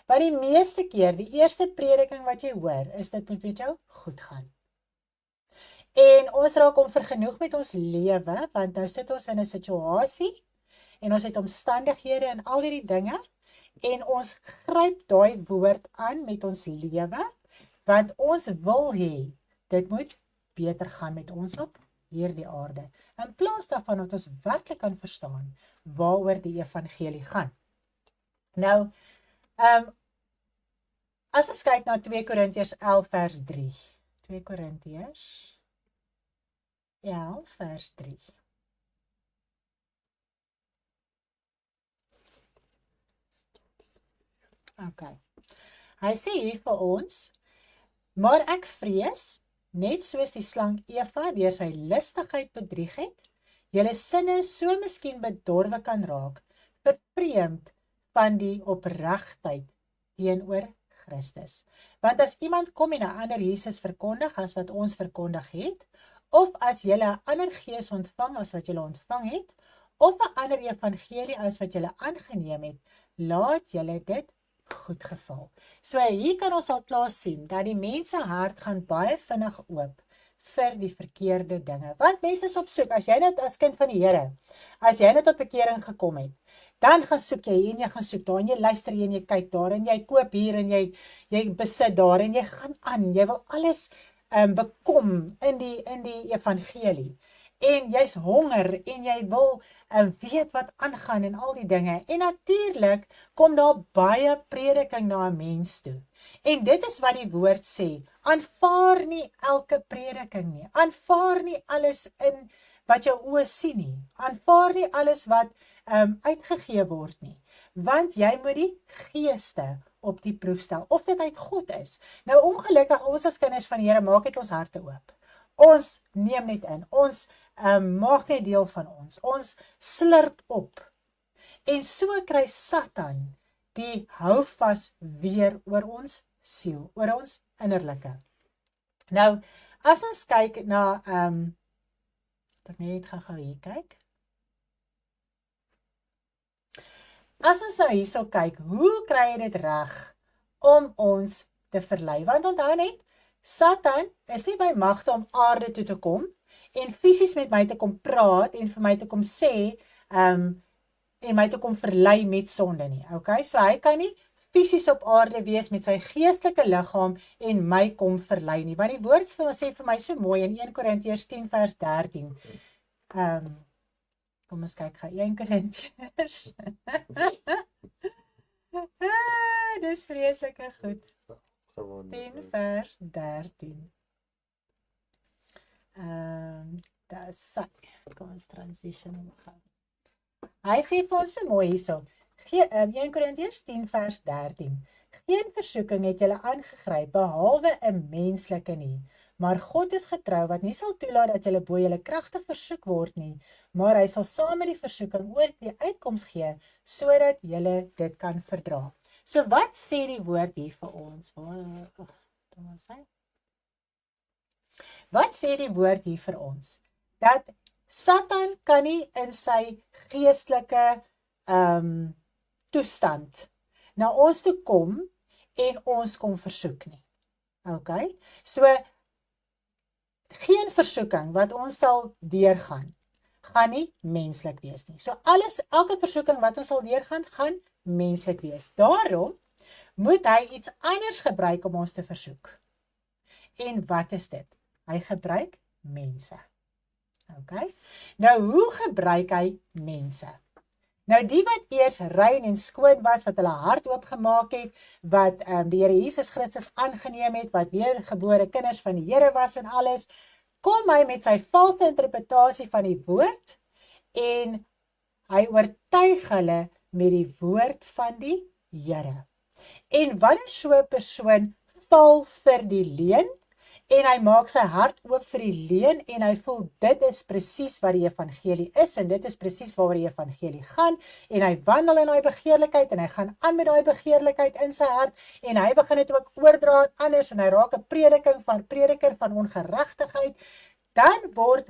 A: Want die meeste keer, die eerste prediking wat jy hoor, is dit moet met jou goed gaan. En ons raak onvergenoeg met ons lewe, want nou sit ons in 'n situasie en ons het omstandighede en al hierdie dinge en ons gryp daai woord aan met ons lewe, want ons wil hê dit moet beter gaan met ons op hierdie aarde. In plaas daarvan dat ons werklik kan verstaan waaroor die evangelie gaan. Nou, as ons kyk na 2 Korintiërs 11 vers 3. 2 Korintiërs 11 vers 3. Okay. Hy sê hier vir ons, maar ek vrees, net soos die slang Eva deur sy listigheid bedrieg het, julle sinne so miskien bedorwe kan raak, vervreemd van die opregtheid teenoor Christus. Want as iemand kom en 'n ander Jesus verkondig as wat ons verkondig het, of as julle 'n ander gees ontvang as wat julle ontvang het, of 'n ander evangelie as wat julle aangeneem het, laat julle dit goed geval. So hier kan ons al klaar sien dat die mense hart gaan baie vinnig oop vir die verkeerde dinge. Want mense is op soek, as jy net as kind van die Here, as jy net tot bekering gekom het, dan gaan soek jy en jy gaan soek daar en jy luister hier en jy kyk daar en jy koop hier en jy besit daar en jy gaan aan, jy wil alles bekom in die evangelie. En jy's honger en jy wil weet wat aangaan en al die dinge. En natuurlik kom daar baie prediking na 'n mens toe. En dit is wat die woord sê, aanvaar nie elke prediking nie, aanvaar nie alles in wat jou oë sien nie, aanvaar nie alles wat uitgegee word nie, want jy moet die geeste op die proef stel, of dit uit God is. Nou ongelukkig, ons as kinders van die Here maak net ons harte oop. Ons neem net in, ons maak net deel van ons slurp op. En so kry Satan die houvas weer oor ons siel, oor ons innerlike. Nou, as ons kyk na, ek net gou hier kyk. As ons nou hierso kyk, hoe kry jy dit reg om ons te verlei? Want onthou net, Satan is nie by magte om aarde toe te kom en fisies met my te kom praat en vir my te kom sê en my te kom verlei met sonde nie. Okay? So hy kan nie fisies op aarde wees met sy geestelike liggaam en my kom verlei nie. Want die woord sê vir my so mooi in 1 Korintiërs 10 vers 13. Kom ons kyk gou 1 Korintiërs. Dis vreeslike goed. 10 vers 13. Dis sy. Kom ons transition omgaan. Hy sê vir ons so mooi hierso. 1 Korintiërs 10 vers 13. Geen versoeking het julle aangegryp behalwe 'n menslike nie, maar God is getrou wat nie sal toelaat dat julle bo julle kragte versoek word nie, maar hy sal saam met die versoeking ook die uitkoms gee sodat julle dit kan verdra. So wat sê die woord hier vir ons? Wat sê die woord hier vir ons? Dat Satan kan nie in sy geestelike toestand na ons toe kom en ons kom versoek nie. Okay? So, geen versoeking wat ons sal deurgaan, gaan nie menslik wees nie. So elke versoeking wat ons sal deurgaan, gaan menslik wees. Daarom moet hy iets anders gebruik om ons te versoek. En wat is dit? Hy gebruik mense. Okay? Nou, hoe gebruik hy mense? Nou, die wat eers rein en skoon was, wat hulle hart oopgemaak het, wat die Here Jesus Christus aangeneem het, wat weergebore kinders van die Here was en alles, kom hy met sy valse interpretasie van die woord en hy oortuig hulle met die woord van die Here. En wanneer so 'n persoon val vir die leuen en hy maak sy hart oop vir die leuen en hy voel dit is presies wat die evangelie is en dit is presies waaroor die evangelie gaan en hy wandel in daai begeerlikheid en hy gaan aan met daai begeerlikheid in sy hart en hy begin dit ook oordra aan anders en hy raak 'n prediker van ongeregtigheid, dan word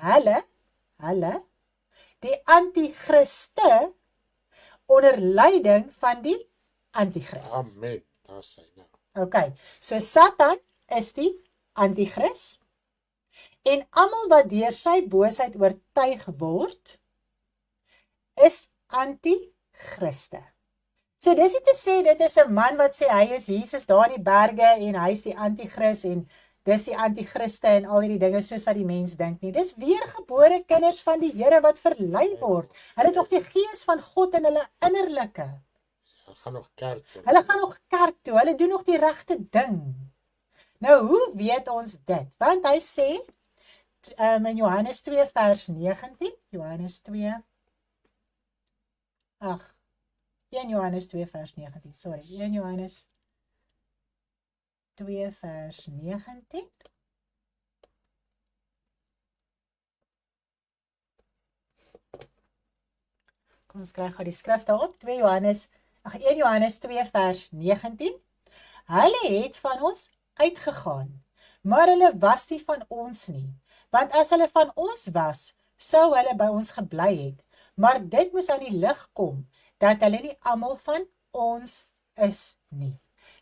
A: hulle die antichriste onder leiding van die antichrist.
B: Amen, daar sê nou.
A: Okay, so Satan is die antichrist en almal wat deur sy boosheid oortuig word, is antichriste. So dis nie te sê, dit is 'n man wat sê hy is Jesus daar in die berge en hy is die antichrist en dis die antichriste en al die dinge soos wat die mens dink nie. Dis weergebore kinders van die Here wat verlei word. Hulle het nog die gees van God in hulle innerlike.
B: Hulle gaan nog kerk toe.
A: Hulle gaan nog kerk toe, hulle doen nog die regte ding. Nou, hoe weet ons dit? Want hy sê, in Johannes 2 vers 19, Johannes 2, 1 Johannes 2 vers 19, sorry, 1 Johannes 2 vers 19. Kom ons kry gou die skrif daarop, 1 Johannes 2 vers 19. Hulle het van ons uitgegaan, maar hulle was nie van ons nie. Want as hulle van ons was, sou hulle by ons gebly het. Maar dit moes aan die lig kom, dat hulle nie almal van ons is nie.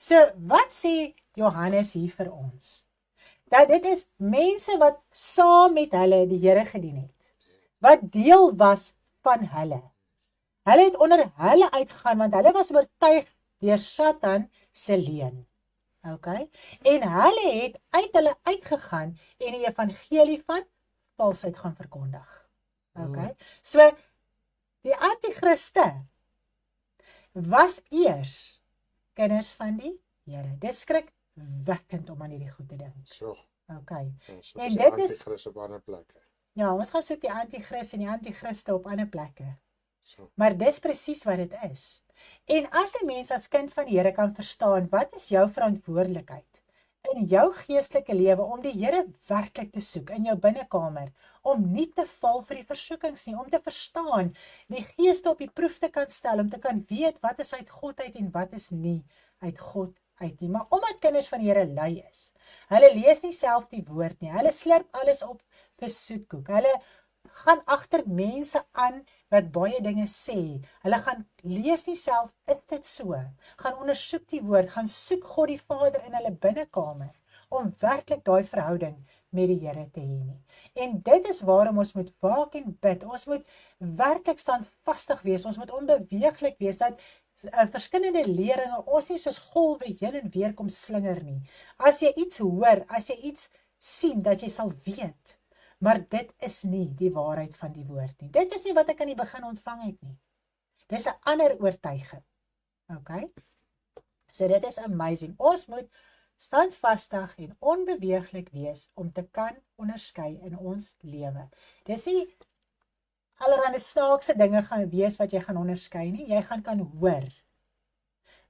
A: So, wat sê Johannes hier vir ons? Dat dit is mense wat saam met hulle die Here gedien het. Wat deel was van hulle. Hulle het onder hulle uitgegaan, want hulle was oortuig deur Satan se leuen. Okay? En hulle het uit hulle uitgegaan en die evangelie van valsheid gaan verkondig. Okay? So, die antichriste was eers kinders van die Here. Dis skrikwekkend om aan hierdie goed te dink.
B: So,
A: Okay.
B: so
A: En
B: is
A: dit
B: die
A: is,
B: antichrist op ander plekke.
A: ja, ons gaan soek die antichrist en die antichriste op ander plekke.
B: So,
A: Maar dis presies wat dit is. En as 'n mens as kind van die Here kan verstaan, wat is jou verantwoordelikheid in jou geestelike lewe om die Here werklik te soek in jou binnekamer, om nie te val vir die versoekings nie, om te verstaan, die geeste op die proef te kan stel, om te kan weet wat is uit God uit en wat is nie uit God uit nie. Maar omdat kinders van die Here lui is, hulle lees nie self die woord nie, hulle slurp alles op vir soetkoek, hulle gaan agter mense aan wat baie dinge sê. Hulle gaan lees nie self, is dit so? Gaan ondersoek die woord, gaan soek God die Vader in hulle binnekamer, om werklik daai verhouding met die Here te hê nie. En dit is waarom ons moet waak en bid. Ons moet werklik standvastig wees, ons moet onbeweeglik wees, dat verskillende leringe ons nie soos golwe heen en weer kom slinger nie. As jy iets hoor, as jy iets sien, dat jy sal weet, maar dit is nie die waarheid van die woord nie. Dit is nie wat ek aan die begin ontvang het nie. Dis 'n ander oortuiging. Okay? So dit is amazing. Ons moet standvastig en onbeweeglik wees om te kan onderskei in ons lewe. Dis nie allerhande snaakse dinge gaan wees wat jy gaan onderskei nie. Jy gaan kan hoor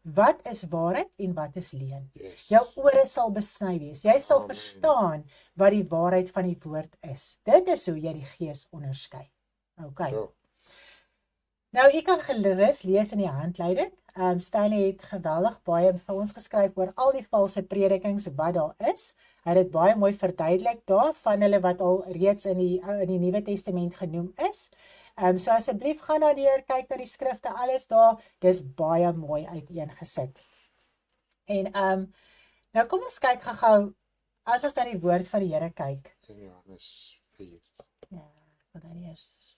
A: wat is waarheid en wat is leuen.
B: yes.
A: Jou ore sal besny wees. Jy sal
B: Amen.
A: verstaan wat die waarheid van die woord is. Dit is hoe jy die gees onderskei. Okay.
B: So,
A: Nou, jy kan gerus lees in die handleiding. Stanley het geweldig baie vir ons geskryf oor al die valse predikings wat daar is. Hy het dit baie mooi verduidelik daar van hulle wat al reeds in die Nuwe Testament genoem is. So asseblief gaan daar deur, kyk na die skrifte, alles daar, dis baie mooi uiteengesit. En nou kom ons kyk gou-gou, as ons na die woord van die Here kyk.
B: in Johannes 4.
A: Ja, wat dan eers.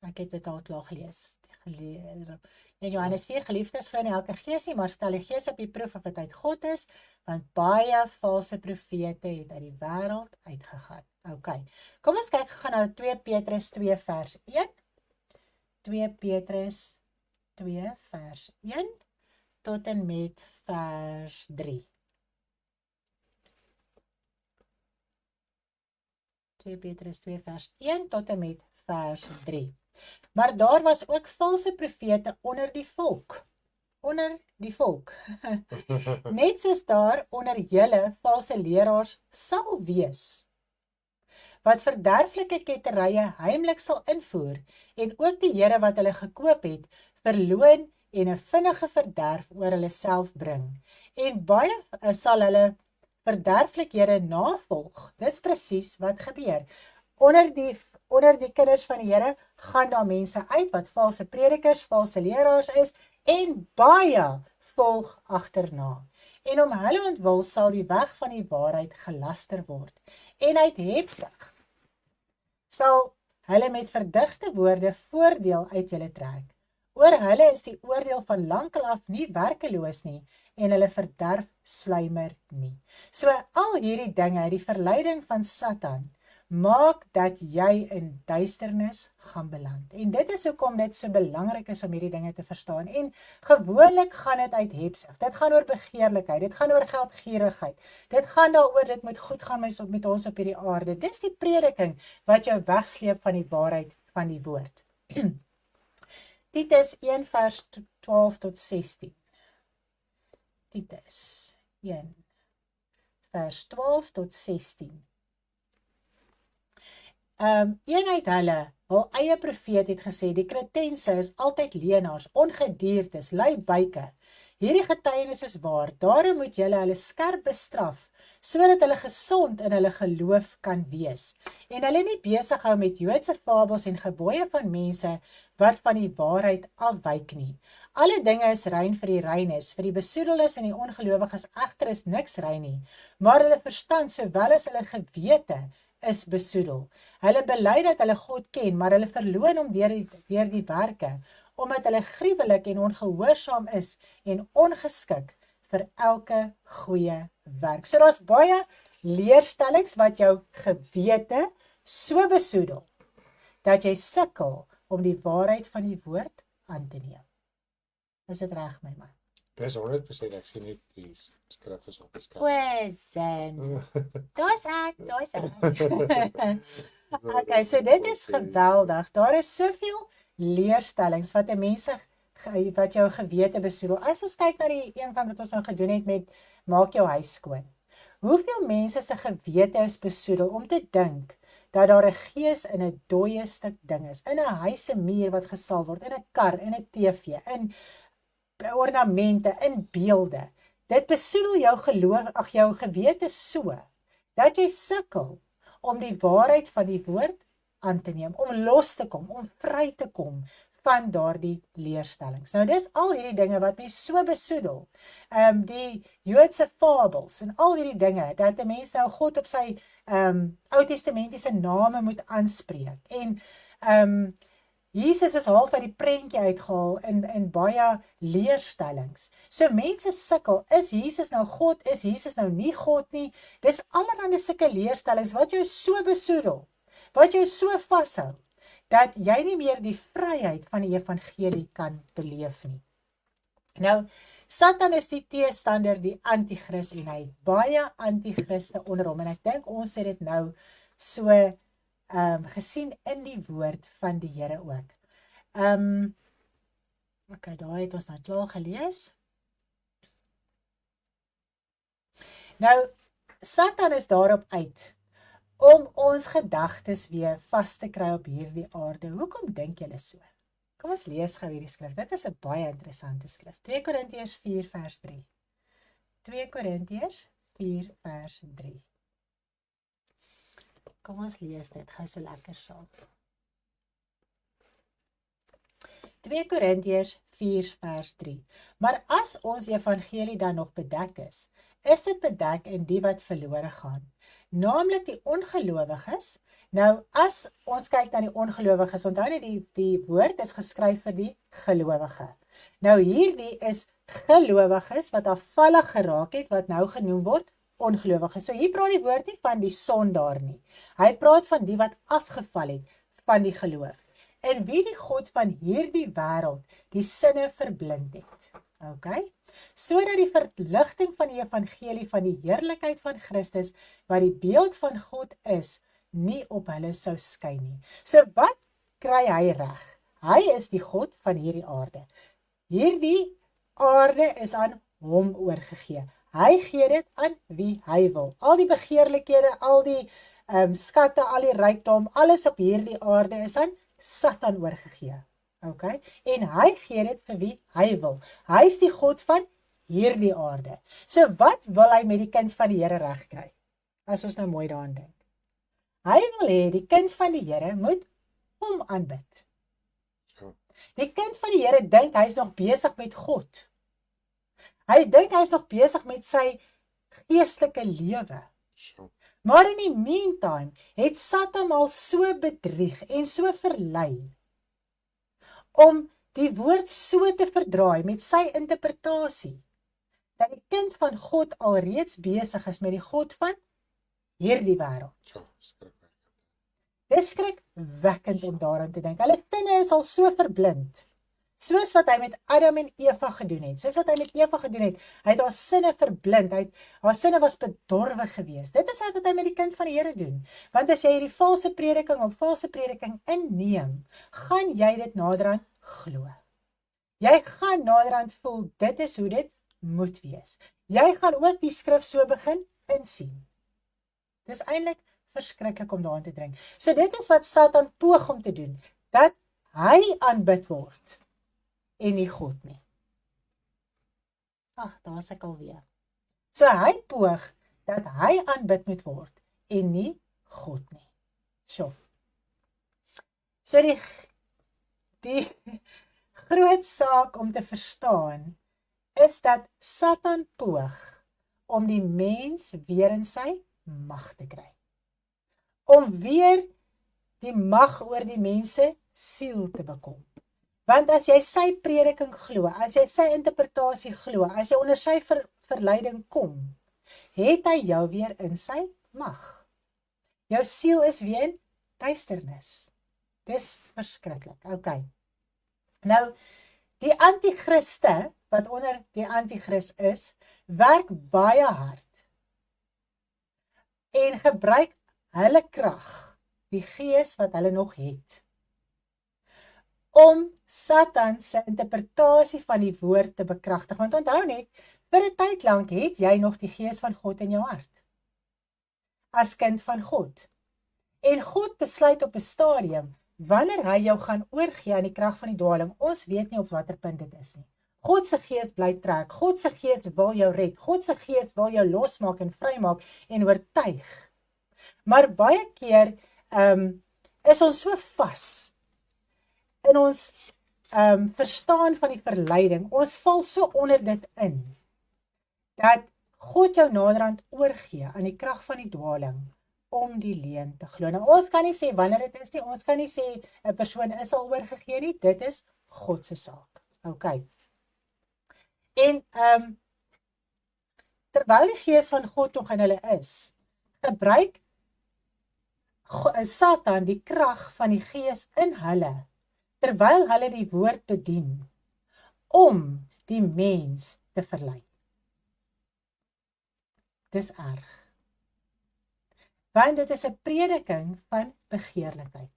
A: Ek het dit al klaar gelees. In Johannes 4, geliefdes, glo nie elke gees nie, maar stel die gees op die proef of dit uit God is, want baie valse profete het uit die wêreld uitgegaan. Okay. Kom ons kyk gou na 2 Petrus 2 vers 1. 2 Petrus 2 vers 1 tot en met vers 3. 2 Petrus 2 vers 1 tot en met vers 3. Maar daar was ook valse profete onder die volk. Onder die volk. Net soos daar onder julle valse leraars sal wees, wat verderflike ketterye heimlik sal invoer, en ook die Here wat hulle gekoop het, verloon en 'n vinnige verderf oor hulle self bring. En baie sal hulle verderflikhede navolg. Dis presies wat gebeur. Onder die kinders van die Here gaan daar mense uit wat valse predikers, valse leraars is, en baie volg agterna. En om hulle ontwil sal die weg van die waarheid gelaster word. En uit hebsug sal hulle met verdigte woorde voordeel uit julle trek. Oor hulle is die oordeel van lankal af nie werkeloos nie, en hulle verderf slymer nie. So al hierdie dinge, die verleiding van Satan, maak dat jy in duisternis gaan beland. En dit is hoekom dit so belangrik is om hierdie dinge te verstaan. En gewoonlik gaan dit uit hebsug. Dit gaan oor begeerlikheid, dit gaan oor geldgierigheid. Dit gaan daaroor, dit moet goed gaan met ons op hierdie aarde. Dis die prediking wat jou wegsleep van die waarheid van die woord. Titus 1 vers 12 tot 16. Titus 1 vers 12 tot 16. Een uit hulle, hul eie profeet het gesê, die Kretense is altyd leenaars, ongediertes, lui buike. Hierdie getuienis is waar, daarom moet julle hulle skerp bestraf, sodat hulle gesond in hulle geloof kan wees. En hulle nie besig hou met Joodse fabels en gebooie van mense wat van die waarheid afwyk nie. Alle dinge is rein vir die reines, vir die besoedeldes en die ongelowiges egter is niks rein nie, maar hulle verstand sowel as hulle gewete is besoedel. Hulle bely dat hulle God ken, maar hulle verloon hom deur die werke, omdat hulle gruwelik en ongehoorsaam is en ongeskik vir elke goeie werk. So daar's baie leerstellings wat jou gewete so besoedel, dat jy sukkel om die waarheid van die woord aan te neem. Is dit reg, my man?
B: Dis 100%, ek sien net die skrif is op die skerm.
A: Wezen. Daar's ek. Okay, so dit is geweldig. Daar is soveel leerstellings wat 'n mens wat jou gewete besoedel. As ons kyk na die een van wat ons nou gedoen het met maak jou huis skoon. Hoeveel mense se gewete is besoedel om te dink dat daar 'n gees in 'n dooie stuk ding is, in 'n huis se muur wat gesal word, in 'n kar, in 'n TV, in ornamente, in beelde. Dit besoedel jou gewete so, dat jy sukkel om die waarheid van die woord aan te neem, om los te kom, om vry te kom van daardie leerstellings. Nou dis al hierdie dinge wat my so besoedel, die Joodse fabels en al hierdie dinge, dat 'n mens nou God op sy Ou Testamentiese name moet aanspreek, en Jesus is half uit die prentjie uitgehaal in baie leerstellings. So mense sukkel, is Jesus nou God, is Jesus nou nie God nie? Dis allerhande sulke leerstellings wat jou so besoedel, wat jou so vashou, dat jy nie meer die vryheid van die evangelie kan beleef nie. Nou, Satan is die teestander, die antichrist, en hy het baie antichriste onder hom, en ek dink ons het dit nou so gesien in die woord van die Here ook. Okay, daar het ons nou klaar gelees. Nou, Satan is daarop uit om ons gedagtes weer vas te kry op hierdie aarde. Hoekom dink julle so? Kom ons lees gou hierdie skrif. Dit is 'n baie interessante skrif. 2 Korintiërs 4 vers 3. 2 Korintiërs 4 vers 3. Kom ons lees dit gou so lekker saam. 2 Korintiërs 4 vers 3. Maar as ons evangelie dan nog bedek is dit bedek in die wat verlore gaan, naamlik die ongelowiges. Nou, as ons kyk na die ongelowiges, onthou net die woord is geskryf vir die gelowige. Nou hierdie is gelowiges wat afvallig geraak het, wat nou genoem word ongelowiges. So hier praat die woord nie van die sondaar nie. Hy praat van die wat afgeval het van die geloof. En wie die God van hierdie wêreld die sinne verblind het. Okay? Sodat die verligting van die evangelie van die heerlikheid van Christus, wat die beeld van God is, nie op hulle sou skyn nie. So wat kry hy reg? Hy is die God van hierdie aarde. Hierdie aarde is aan hom oorgegee. Hy gee dit aan wie hy wil. Al die begeerlikhede, al die skatte, al die rykdom, alles op hierdie aarde is aan Satan oorgegee. Okay? En hy gee dit vir wie hy wil. Hy is die God van hierdie aarde. So wat wil hy met die kind van die Here reg kry? As ons nou mooi daaraan dink. Hy wil hê die kind van die Here moet hom aanbid. Die kind van die Here dink hy is nog besig met God. Hy dink hy is nog besig met sy geestelike lewe. Maar in die meantime het Satan al so bedrieg en so verlei om die woord so te verdraai met sy interpretasie, dat die kind van God alreeds besig is met die God van hierdie wêreld. Dis skrikwekkend om daaraan te dink. Hulle sinne is al so verblind, soos wat hy met Adam en Eva gedoen het. Hy het haar sinne verblind, haar sinne was bedorwe gewees. Dit is wat hy met die kind van die Here doen. Want as jy hierdie valse prediking op valse prediking inneem, gaan jy dit naderhand glo. Jy gaan naderhand voel, dit is hoe dit moet wees. Jy gaan ook die skrif so begin insien. Dis eintlik verskriklik om daaraan te dink. So dit is wat Satan poog om te doen, dat hy aanbid word en nie God nie. Ag, daar is ek alweer. So hy poog dat hy aanbid moet word en nie God nie. So die groot saak om te verstaan is dat Satan poog om die mens weer in sy mag te kry. Om weer die mag oor die mense siel te bekom. Want as jy sy prediking glo, as jy sy interpretasie glo, as jy onder sy verleiding kom, het hy jou weer in sy mag. Jou siel is weer in duisternis. Dis verskriklik. Okay. Nou, die antichriste, wat onder die antichrist is, werk baie hard en gebruik hulle krag, die gees wat hulle nog het, om Satan se interpretasie van die woord te bekragtig. Want onthou net, vir 'n tyd lank het jy nog die gees van God in jou hart, as kind van God. En God besluit op 'n stadium, wanneer hy jou gaan oorgee aan die krag van die dwaling, ons weet nie op watter punt dit is nie. God se gees bly trek, God se gees wil jou red, God se gees wil jou losmaak en vrymaak en oortuig. Maar baie keer is ons so vas in ons verstaan van die verleiding, ons val so onder dit in, dat God jou naderhand oorgee aan die krag van die dwaling, om die leuen te glo. Nou, ons kan nie sê wanneer dit is nie, ons kan nie sê 'n persoon is al oorgegee nie, dit is God se saak. Okay. En terwyl die gees van God nog in hulle is, gebruik Satan die krag van die gees in hulle, terwyl hulle die woord bedien, om die mens te verlei. Dis erg. Want dit is 'n prediking van begeerlikheid.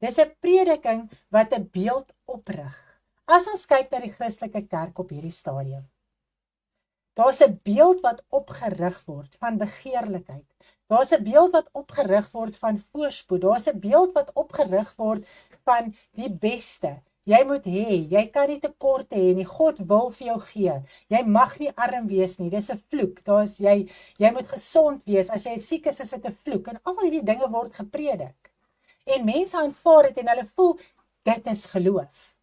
A: Dis 'n prediking wat 'n beeld oprig. As ons kyk na die Christelike kerk op hierdie stadium, daar's 'n beeld wat opgerig word van begeerlikheid. Daar's 'n beeld wat opgerig word van voorspoed. Daar's 'n beeld wat opgerig word van die beste. Jy moet hê, jy kan nie tekorte hê nie. God wil vir jou gee. Jy mag nie arm wees nie. Dis 'n vloek. Jy moet gesond wees. As jy siek is dit 'n vloek. En al hierdie dinge word gepredik. En mense aanvaar dit en hulle voel dit is geloof.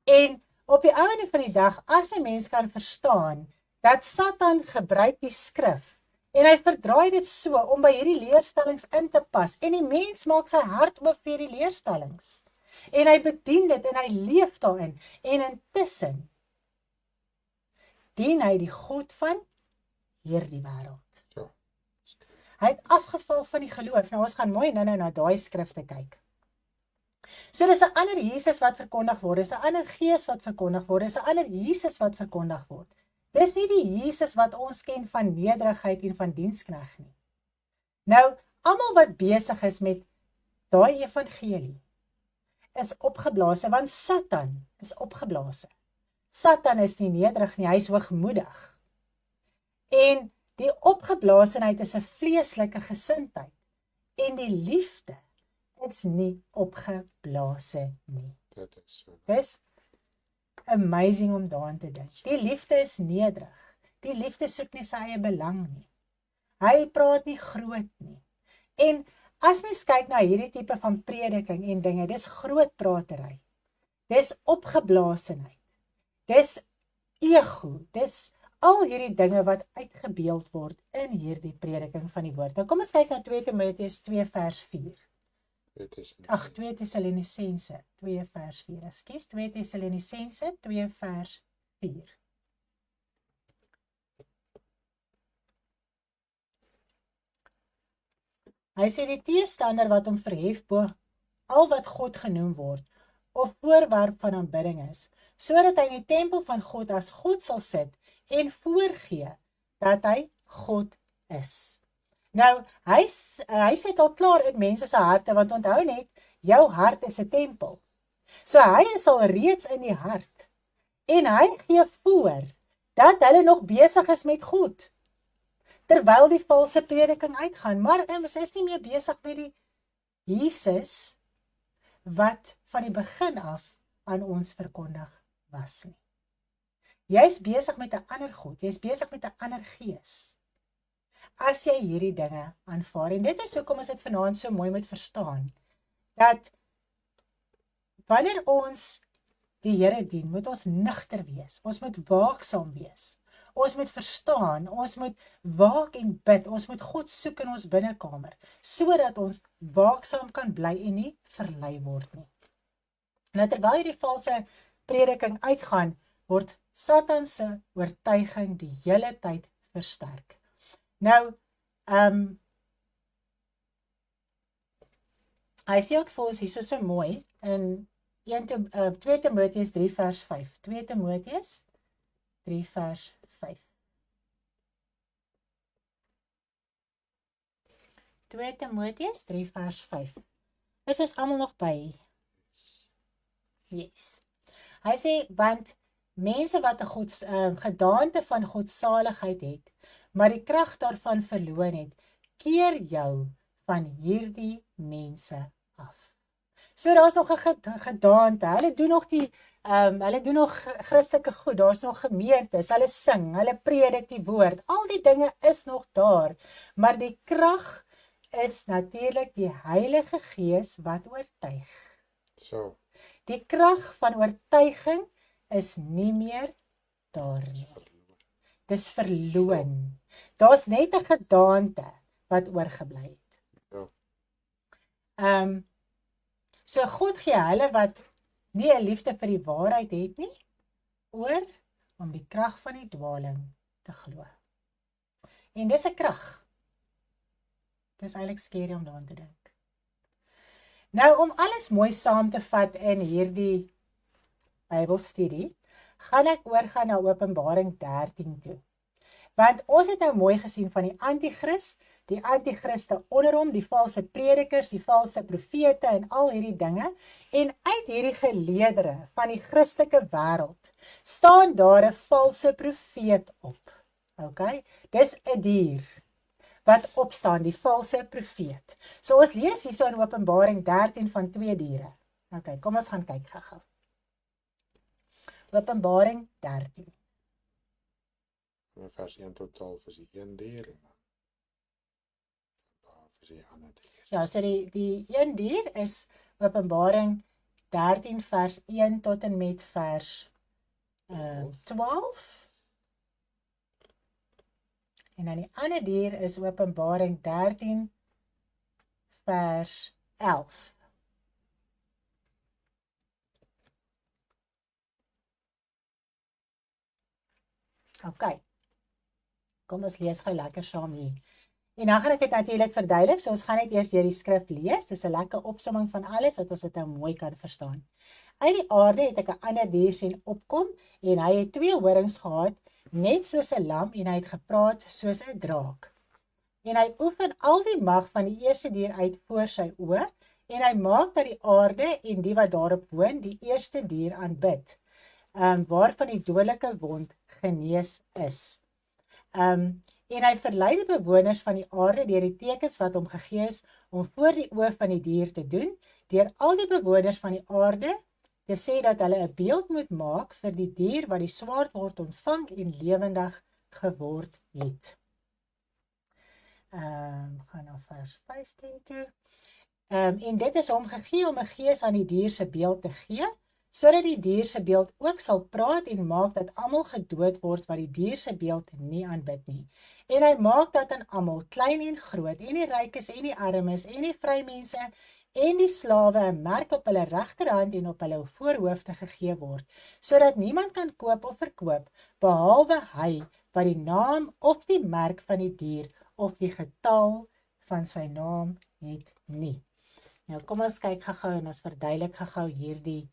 A: En op die einde van die dag, as 'n mens kan verstaan dat Satan gebruik die skrif en hy verdraai dit so om by hierdie leerstellings in te pas en die mens maak sy hart oop vir die leerstellings. En hy bedien dit en hy leef daarin. En intussen dien hy die God van hierdie wêreld.
B: Ja.
A: Hy het afgeval van die geloof. Nou ons gaan mooi nou na daai skrifte kyk. So dis 'n ander Jesus wat verkondig word, dis 'n ander gees wat verkondig word, dis 'n ander Jesus wat verkondig word. Dis nie die Jesus wat ons ken van nederigheid en van dienskneg nie. Nou, almal wat besig is met daai evangelie, is opgeblaase, want Satan is opgeblaase. Satan is nie nederig nie, hy is hoogmoedig. En die opgeblaasenheid is 'n vleeslike gesindheid. En die liefde is nie opgeblaase nie.
B: Dit is so.
A: Dis amazing om daaraan te dink. Die liefde is nederig. Die liefde soek nie sy eie belang nie. Hy praat nie groot nie. En as mens kyk na hierdie tipe van prediking en dinge, dis groot pratery. Dis opgeblaasenheid. Dis ego. Dis al hierdie dinge wat uitgebeeld word in hierdie prediking van die woord. Nou kom ons kyk na 2 Timoteus 2 vers 4. 2 Tessalonisense 2 vers 4. Ekskuus, 2 Tessalonisense 2 vers 4. Hy sê die teestander wat hom verhef bo al wat God genoem word, of voorwerp van aanbidding is, sodat hy in die tempel van God as God sal sit en voorgee dat hy God is. Nou, hy sit al klaar in mense se harte, want onthou net, jou hart is 'n tempel. So hy is al reeds in die hart. En hy gee voor dat hulle nog besig is met God, terwyl die valse prediking uitgaan. Maar ons is nie meer besig met die Jesus wat van die begin af aan ons verkondig was nie. Jy is besig met 'n ander God, jy is besig met 'n ander gees, as jy hierdie dinge aanvaar. En dit is hoekom ons dit vanaand so mooi moet verstaan, dat wanneer ons die Here dien, moet ons nugter wees, ons moet waaksaam wees, ons moet verstaan, ons moet waak en bid, ons moet God soek in ons binnekamer, sodat ons waaksaam kan bly en nie verlei word nie. Nou terwyl hierdie valse prediking uitgaan, word Satan se oortuiging die hele tyd versterk. Nou, hy sê ook vir ons hier so mooi in 2 Timoteus 3 vers 5. 2 Timoteus 3 vers 5. 2 Timoteus 3 vers 5. Is ons almal nog by? Yes. Hy sê, want mense wat 'n gedaante van godsaligheid het, maar die krag daarvan verloor het, keer jou van hierdie mense af. So daar's nog 'n gedaante, hulle doen nog Christelike goed, daar's nog gemeentes, hulle sing, hulle predik die woord, al die dinge is nog daar, maar die krag is natuurlik die Heilige Gees wat oortuig.
B: So,
A: Die krag van oortuiging is nie meer daar nie. Dis verloon. Daar's net 'n gedaante wat oorgebly het.
B: ja,
A: So God gee hulle wat nie 'n liefde vir die waarheid het nie, oor om die krag van die dwaling te glo. En dis 'n krag. Dis eintlik skerry om daaraan te dink. Nou, om alles mooi saam te vat in hierdie Bybelstudie, gaan ek oorgaan na Openbaring 13 toe. Want ons het nou mooi gesien van die antichriste onder hom, die valse predikers, die valse profete en al hierdie dinge. En uit hierdie geleedere van die Christelike wêreld staan daar 'n valse profeet op. Okay? Dis 'n dier wat opstaan, die valse profeet. So ons lees hierso in Openbaring 13 van 2 diere. Okay, kom ons gaan kyk gou-gou. Openbaring 13.
B: vers 1 tot 12 is die een dier en dan is die ander dier.
A: Ja, so die een dier is Openbaring 13 vers 1 tot en met vers 12. En dan die ander dier is Openbaring 13 vers 11. Okay. Kom ons lees gou lekker saam hier. En dan gaan ek dit natuurlik verduidelik, so ons gaan net eers deur die skrif lees. Dis 'n lekker opsomming van alles, dat ons dit nou mooi kan verstaan. Uit die aarde het ek 'n ander dier sien opkom, en hy het 2 horings gehad, net soos 'n lam, en hy het gepraat soos 'n draak. En hy oefen al die mag van die eerste dier uit voor sy oë, en hy maak dat die aarde en die wat daarop woon, die eerste dier aanbid, waarvan die dodelike wond genees is. En hy verlei die bewoners van die aarde deur die tekens wat hom gegee is om voor die oë van die dier te doen, deur al die bewoners van die aarde te sê dat hulle 'n beeld moet maak vir die dier wat die swaard ontvang en lewendig geword het. Gaan na vers 15 toe. En dit is hom gegee om 'n gees aan die dier se beeld te gee, sodat die dier se beeld ook sal praat en maak dat almal gedood word wat die dier se beeld nie aanbid nie. En hy maak dat aan almal, klein en groot, en die rykes en die armes, en die vrymense en die slawe 'n merk op hulle regterhand en op hulle voorhoofde gegee word, sodat niemand kan koop of verkoop, behalwe hy wat die naam of die merk van die dier of die getal van sy naam het nie. Nou kom ons kyk gou-gou en ons verduidelik gou-gou hierdie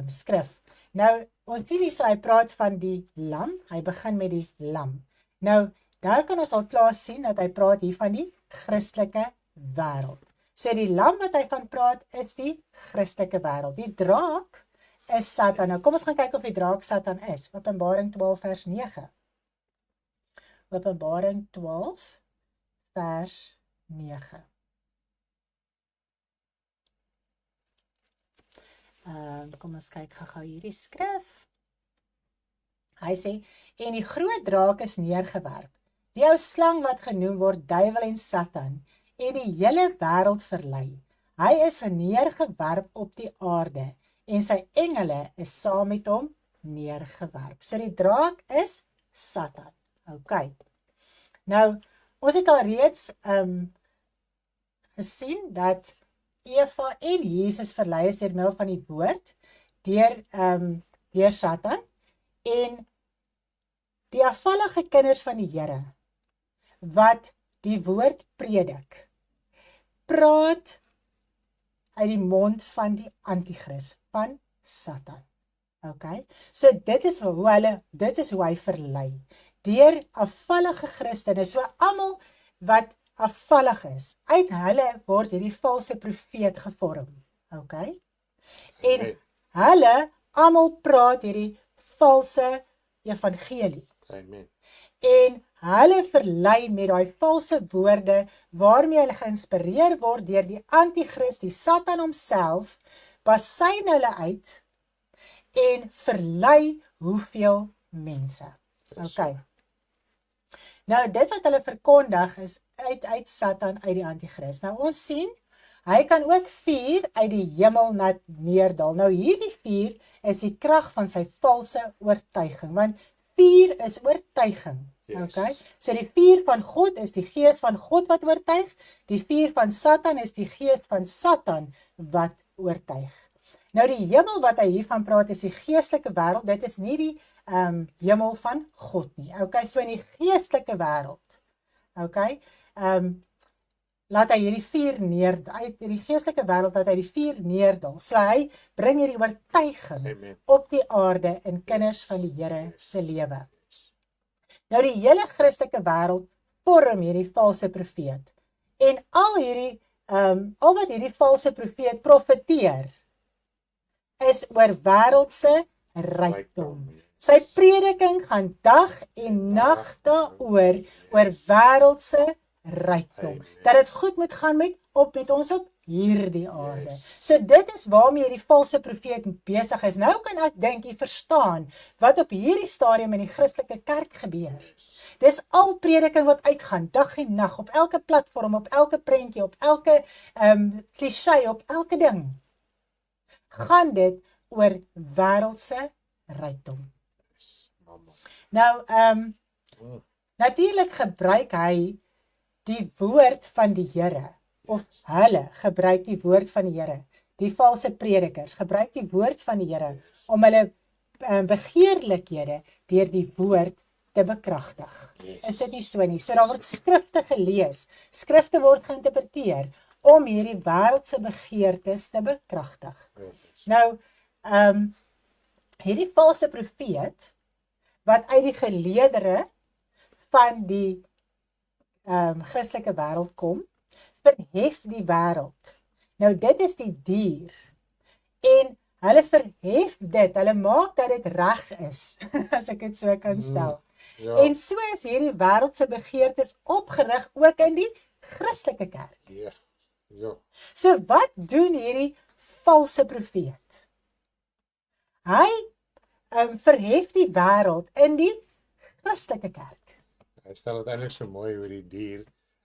A: skrif. Nou, ons sien hier so, hy praat van die lam, hy begin met die lam. Nou, daar kan ons al klaar sien dat hy praat hier van die Christelike wêreld. So die lam wat hy van praat is die Christelike wêreld. Die draak is Satan. Nou kom ons gaan kyk of die draak Satan is. Openbaring 12 vers 9. Openbaring 12 vers 9. Kom ons kyk gou hierdie skrif. Hy sê, en die groot draak is neergewerp, die ou slang wat genoem word duiwel en Satan, en die hele wêreld verlei. Hy is neergewerp op die aarde, en sy engele is saam met hom neergewerp. So die draak is Satan. OK. Nou, ons het al reeds gesien dat Eva en Jesus verlei is deur middel van die woord, deur Satan, en die afvallige kinders van die Here, wat die woord predik, praat uit die mond van die antichrist, van Satan. OK? So dit is hoe hy verlei, deur afvallige Christene, so almal wat afvallig is, uit hulle word hierdie valse profeet gevorm. OK? En hulle almal praat hierdie valse evangelie.
B: Amen.
A: En hulle verlei met daai valse woorde waarmee hulle geïnspireer word deur die antichrist, die Satan homself, basyn hulle uit en verlei hoeveel mense. OK. Nou dit wat hulle verkondig is uit Satan, uit die antichrist. Nou ons sien, hy kan ook vuur uit die hemel neerdal. Nou hierdie vuur is die krag van sy valse oortuiging, want vuur is oortuiging.
B: Yes.
A: OK? So die vuur van God is die gees van God wat oortuig, die vuur van Satan is die gees van Satan wat oortuig. Nou die hemel wat hy hiervan praat is die geestelike wêreld, dit is nie die hemel van God nie. OK, so in die geestelike wêreld, OK, laat hy hierdie vuur uit die geestelike wêreld laat hy die vuur neerdal. So hy bring hierdie oortuiging
B: Amen.
A: op die aarde in kinders van die Here se lewe. Nou die hele Christelike wêreld vorm hierdie valse profeet. En al wat hierdie valse profeet profeteer is oor wêreldse rykdom. Sy prediking gaan dag en nag daaroor oor wêreldse rykdom. Dat dit goed moet gaan met ons op hierdie aarde. So dit is waarmee die valse profeet besig is. Nou kan ek dink jy verstaan wat op hierdie stadium in die Christelike kerk gebeur. Dis al prediking wat uitgaan dag en nag op elke platform, op elke prentjie, op elke cliché, op elke ding. Gaan dit oor wêreldse rykdom. Nou, natuurlik gebruik hy die woord van die Here, of hulle gebruik die woord van die Here, die valse predikers gebruik die woord van die Here om hulle begeerlikhede deur die woord te bekragtig. Is dit nie so nie? So daar word skrifte gelees, skrifte word geïnterpreteer om hierdie wêreldse begeertes te bekragtig. Nou, hierdie valse profeet wat uit die geleedere van die Christelike wêreld kom, verhef die wêreld. Nou dit is die dier. En hulle verhef dit, hulle maak dat dit reg is, as ek dit so kan stel.
B: Ja.
A: En so is hierdie wêreldse begeertes opgerig ook in die Christelike kerk.
B: Ja.
A: So wat doen hierdie valse profeet? Hy verhef die wêreld in die Christelike kerk.
B: Hy stel dit eintlik so mooi oor die dier.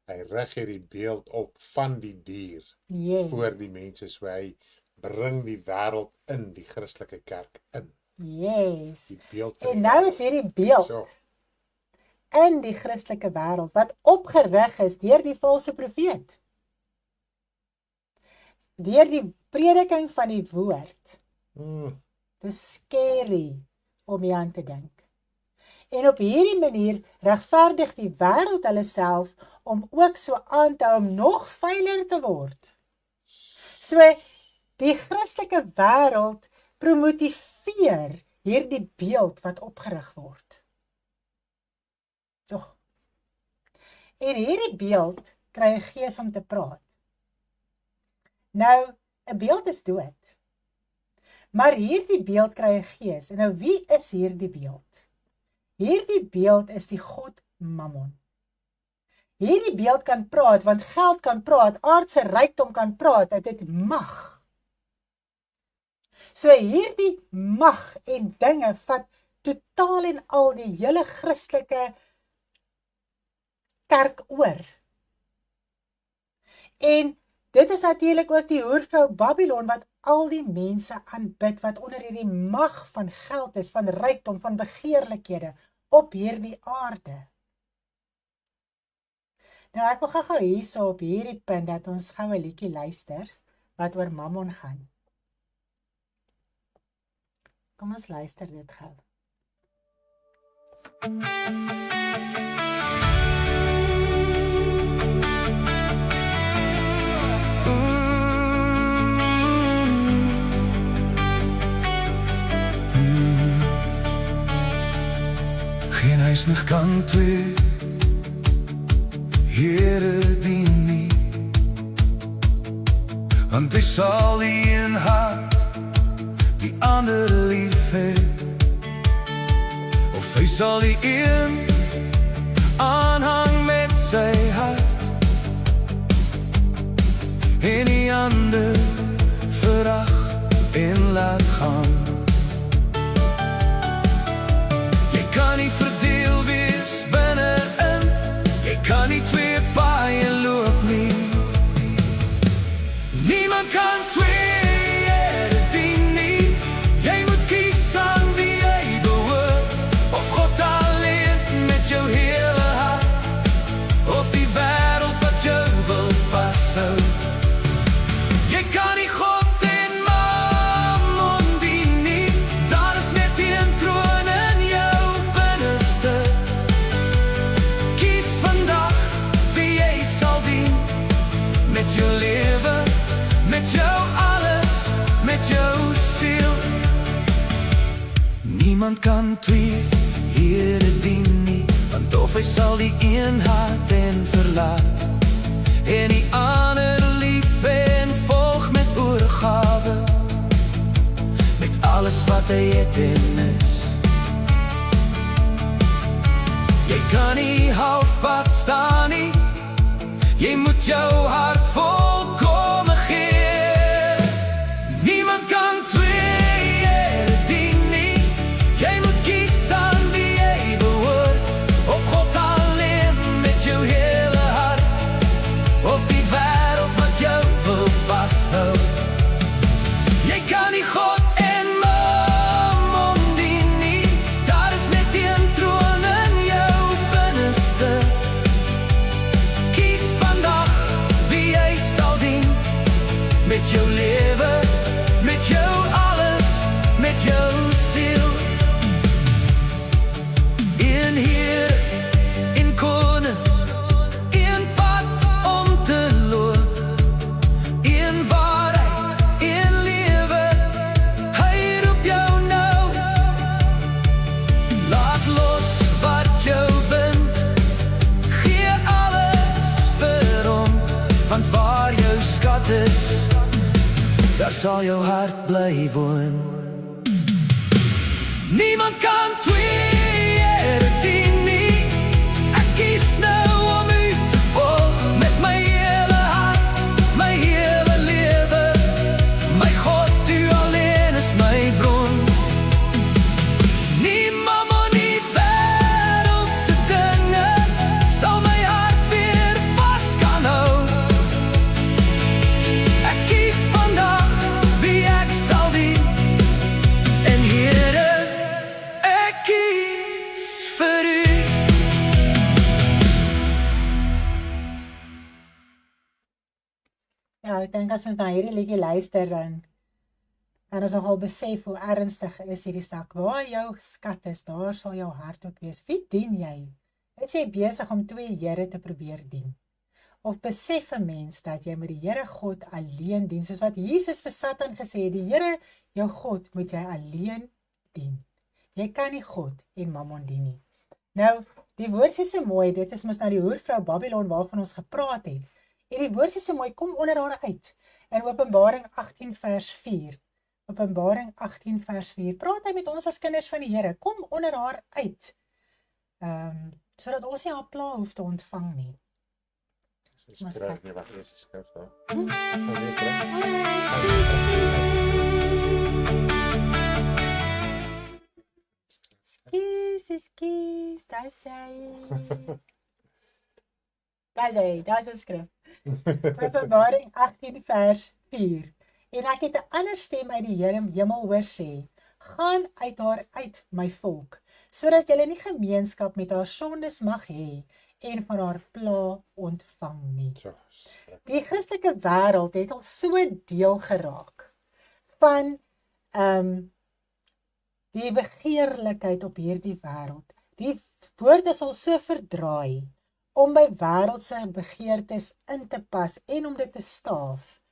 B: Hy rig hierdie beeld op van die dier voor die mense, so hy bring die wêreld in die Christelike kerk in.
A: Yes.
B: Die beeld van
A: En nou is hierdie beeld in die Christelike wêreld wat opgerig is deur die valse profeet. Deur die prediking van die woord. Dit is scary om hier aan te dink. En op hierdie manier regverdig die wêreld hulle self om ook so aan te hou om nog veiliger te word. So die Christelike wêreld promotiveer hierdie beeld wat opgerig word. So. En hierdie beeld kry 'n gees om te praat. Nou, 'n beeld is dood. Maar hierdie beeld kry 'n gees. En nou wie is hierdie beeld? Hierdie beeld is die god Mammon. Hierdie beeld kan praat, want geld kan praat, aardse rykdom kan praat, dit het mag. So hierdie mag en dinge vat totaal en al die hele Christelike kerk oor. En dit is natuurlik ook die hoervrou Babylon wat al die mense aanbid wat onder hierdie mag van geld is, van rykdom, van begeerlikhede op hierdie aarde. Nou ek wil gou hierso op hierdie punt dat ons gou 'n liedjie luister wat oor Mammon gaan. Kom ons luister dit gou.
C: Geen huis nog kan twee Here dien nie, want hy sal die een hart die ander lief hê, of hy sal die een aanhang met sy hart en die ander verag en laat gaan. Jy kan nie verdeel wees binne-in, jy kan nie twee paaie loop nie. Niemand kan twee Here dien nie. Jy moet kies aan wie jy behoort, of God alleen met jou hele hart, of die wêreld wat jou wil vashou. Jy kan nie God en Mammon dien nie. Daar is net een troon in jou binneste. Kies vandag wie jy sal dien, met jou lewe, met jou alles, met jou siel. Niemand kan twee Here dien nie, want of hy sal die een haat en verlaat, en die ander lief en volg met oorgawe, met alles wat hy het en is. Jy kan nie halfpad staan nie, jy moet jou hart volkome gee. Niemand kan twee Here dien nie. Jy moet kies aan wie jy behoort, of God alleen met jou hele hart, of die wêreld wat jou wil vashou. Jy kan nie God en Mammon dien nie. Daar is net een troon in jou binneste. Kies vandag wie jy sal dien, met jou lewe, met jou alles, met jou siel. Een Heer, een koning, een pad om te loop, een waarheid, een lewe. Hy roep jou nou. Laat los wat jou bind, gee alles vir hom, want waar jou skat is, daar sal jou hart bly woon. Niemand kan twee Here dien nie. Ek kies nou om u te volg met my hele hart, my hele lewe. My God, u alleen is my bron. Nie Mammon, nie wêreldse dinge sal my hart weer vas kan hou. Ek kies vandag wie ek sal dien, en Here, ek kies vir u.
A: Ja, ek dink as ons na hierdie liedjie luister en ons nogal besef hoe ernstig is hierdie sak. Waar jou skat is, daar sal jou hart ook wees. Wie dien jy? Is jy besig om twee Here te probeer dien? Of besef 'n mens dat jy met die Here God alleen dien, soos wat Jesus vir Satan gesê het, die Here jou God moet jy alleen dien. Jy kan nie God en Mammon dien nie. Nou, die woord sê so mooi, dit is mos nou die hoervrou Babylon waarvan ons gepraat het. En die woord sê so mooi, kom onder haar uit. In Openbaring 18 vers 4. Openbaring 18 vers 4. Praat hy met ons as kinders van die Here. Kom onder haar uit. Sodat ons nie haar pla hoef te ontvang nie.
B: Dis skryf nie, wat is die skrif daar?
A: Skies, daar is hy. Daar is 'n skrif. Openbaring 18 vers 4. En ek het 'n ander stem uit die hemel hoor sê, gaan uit haar uit, my volk, sodat julle nie gemeenskap met haar sondes mag hê en van haar pla ontvang nie. Die Christelike wêreld het al so deel geraak van die begeerlikheid op hierdie wêreld. Die woord is al so verdraai om by wêreldse begeertes in te pas en om dit te staaf.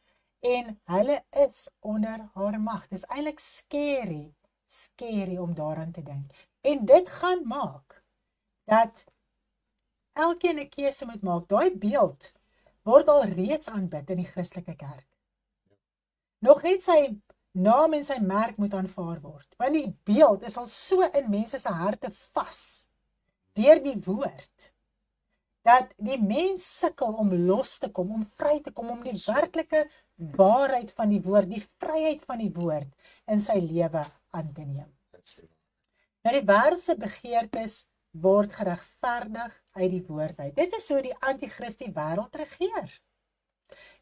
A: En hulle is onder haar mag. Dis eintlik scary om daaraan te dink. En dit gaan maak dat elkeen 'n keuse moet maak. Daai beeld word al reeds aanbid in die Christelike kerk. Nog net sy naam en sy merk moet aanvaar word. Want die beeld is al so in mense se harte vas deur die woord, dat die mens sukkel om los te kom, om vry te kom, om die werklike waarheid van die woord, die vryheid van die woord in sy lewe aan te neem. Nou die wêreldse begeertes word geregverdig uit die woord uit. Dit is hoe die anti-Christ die wêreld regeer.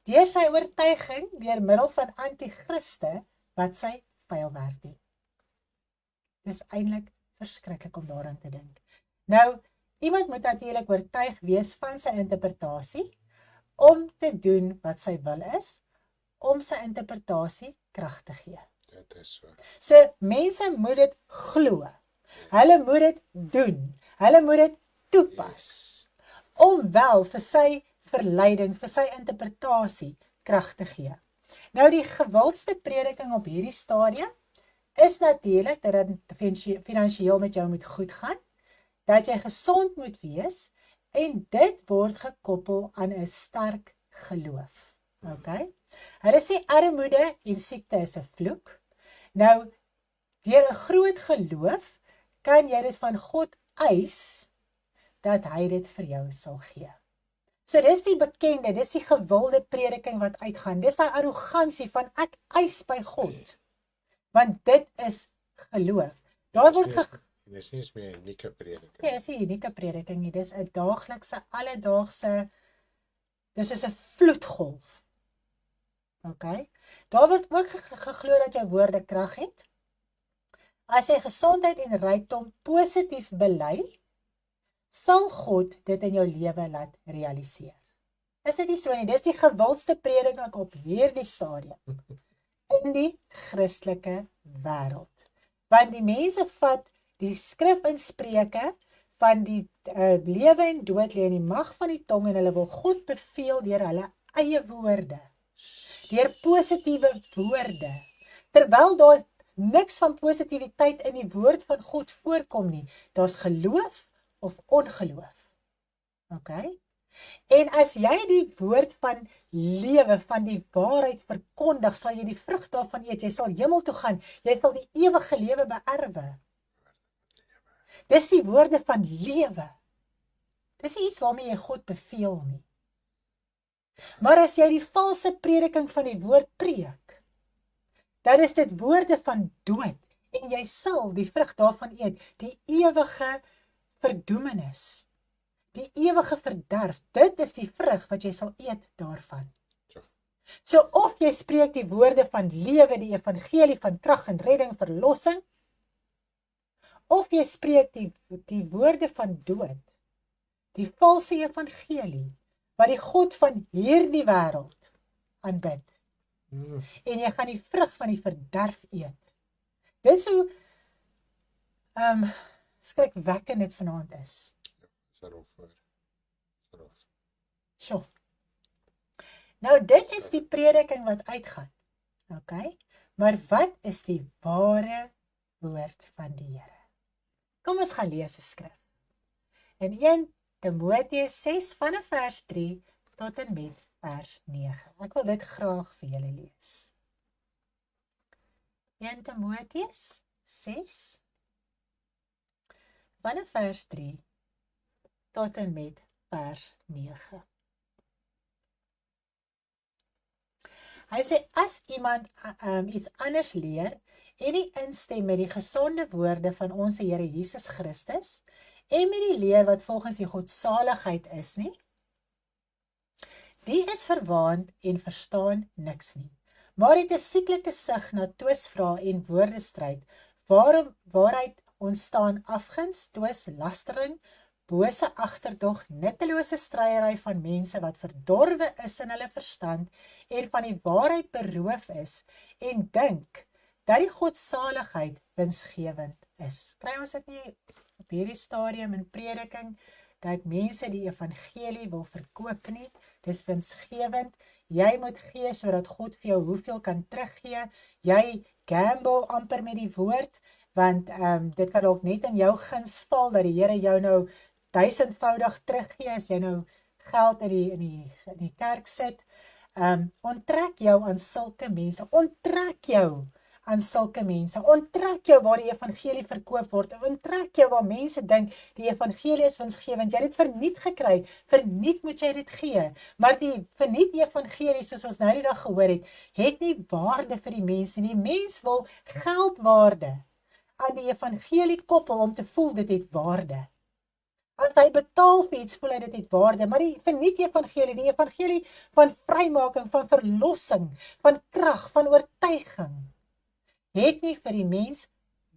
A: Deur sy oortuiging, deur middel van anti-Christe, wat sy vuil werk doen. Dis eintlik verskriklik om daaraan te dink. Nou, iemand moet natuurlik oortuig wees van sy interpretasie, om te doen wat sy wil is, om sy interpretasie krag te gee.
B: Dit is so.
A: So, mense moet dit glo. Hulle moet dit doen. Hulle moet dit toepas. Om wel vir sy verleiding, vir sy interpretasie krag te gee. Nou die gewildste prediking op hierdie stadium is natuurlik dat dit finansiëel met jou moet goed gaan, dat jy gesond moet wees en dit word gekoppel aan 'n sterk geloof. Okay? Hulle sê armoede en siekte is 'n vloek. Nou, deur 'n groot geloof kan jy dit van God eis dat hy dit vir jou sal gee. So dis die bekende, dis die gewilde prediking wat uitgaan. Dis daai arrogansie van ek eis by God. Want dit is geloof. Daar word
B: Dis nie eens meer 'n unieke prediking.
A: Ja, dis 'n unieke prediking nie. Dis 'n daaglikse, alledaagse, dis is 'n vloedgolf. Okay? Daar word ook geglo dat jou woorde krag het. As jy gesondheid en rykdom positief bely, sal God dit in jou lewe laat realiseer. Is dit nie so nie? Dis die gewildste prediking op hierdie stadium in die Christelike wêreld. Want die mense vat die skrif in Spreuke van die lewe en dood lê in die mag van die tong en hulle wil God beveel deur hulle eie woorde, deur positiewe woorde, terwyl daar niks van positiwiteit in die woord van God voorkom nie. Daar's geloof of ongeloof. Okay? En as jy die woord van lewe, van die waarheid verkondig, sal jy die vrug daarvan eet, jy sal hemel toe gaan, jy sal die ewige lewe beerwe. Dis die woorde van lewe. Dis nie iets waarmee jy God beveel nie. Maar as jy die valse prediking van die woord preek, dan is dit woorde van dood, en jy sal die vrug daarvan eet, die ewige verdoemenis, die ewige verderf, dit is die vrug wat jy sal eet daarvan. So of jy spreek die woorde van lewe, die evangelie van krag en redding, verlossing, of jy spreek die woorde van dood, die valse evangelie, wat die God van hierdie wêreld aanbid. En jy gaan die vrug van die verderf eet. Dit is hoe skrikwekkend dit vanaand is. Sjoe. Nou dit is die prediking wat uitgaan. Okay? Maar wat is die ware woord van die Here? Kom ons gaan lees 'n skrif. In 1 Timoteus 6 vanaf vers 3 tot en met vers 9. Ek wil dit graag vir julle lees. 1 Timoteus 6, vanaf vers 3 tot en met vers 9. Hy sê, as iemand iets anders leer en die instem met die gesonde woorde van ons Here Jesus Christus en met die leer wat volgens die godsaligheid is nie, die is verwaand en verstaan niks nie, maar het 'n sieklike sig na twisvrae en woordestryd, waaruit ontstaan afguns, twis, lastering, bose agterdog, nuttelose stryery van mense wat verdorwe is in hulle verstand en van die waarheid beroof is en dink dat die godsaligheid winsgewend is. Kry ons dit nie op hierdie stadium in prediking, dat mense die evangelie wil verkoop nie, dis winsgewend, jy moet gee sodat God vir jou hoeveel kan teruggee, jy gamble amper met die woord, want dit kan ook net in jou guns val, dat die Here jou nou 1000voudig teruggee, as jy nou geld in die kerk sit, onttrek jou aan sulke mense, onttrek jou waar die evangelie verkoop word, onttrek jou waar mense dink, die evangelie is winsgewend, jy het dit verniet gekry, verniet moet jy dit gee, maar die verniet evangelie, soos ons nou die dag gehoor het nie waarde vir die mense, die mens wil geldwaarde aan die evangelie koppel, om te voel dit het waarde. As hy betaal vir iets, voel hy dit het waarde, maar die verniet die evangelie van vrymaking, van verlossing, van krag, van oortuiging, het nie vir die mens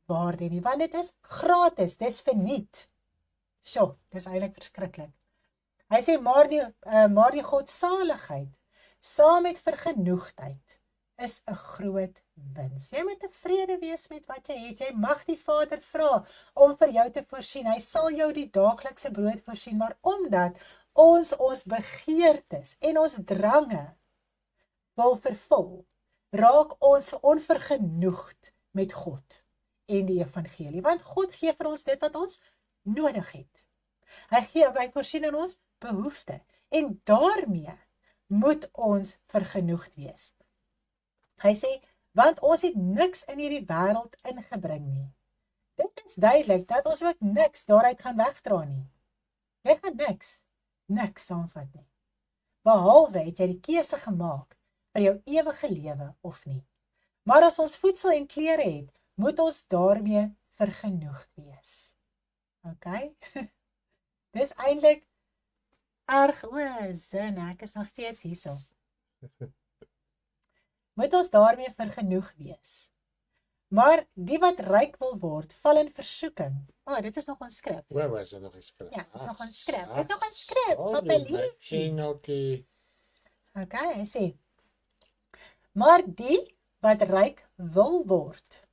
A: waarde nie, want dit is gratis, dis verniet. Dis eintlik verskriklik. Hy sê, maar die godsaligheid, saam met vergenoegdheid, is 'n groot wins. Jy moet tevrede wees met wat jy het. Jy mag die Vader vra om vir jou te voorsien. Hy sal jou die daaglikse brood voorsien, maar omdat ons begeertes en ons drange wil vervul, raak ons onvergenoegd met God en die evangelie, want God gee vir ons dit wat ons nodig het. Hy voorsien in ons behoefte, en daarmee moet ons vergenoegd wees. Hy sê, want ons het niks in hierdie wêreld ingebring nie. Dit is duidelik, dat ons ook niks daaruit gaan wegdra nie. Jy gaan niks saamvat nie. Behalwe het jy die keuse gemaak vir jou ewige lewe of nie. Maar as ons voedsel en klere het, moet ons daarmee vergenoegd wees. OK? Dis eintlik erg, sin, ek is nog steeds hierso. Moet ons daarmee vergenoeg wees. Maar die wat ryk wil word, val in versoeking. Dit is nog ons skrif.
B: Waar is dit nog ons skrif?
A: Ja, dit is nog ons skrif. Dit is nog ons skrif, papeliefie. OK, hy sê, maar die wat ryk wil word,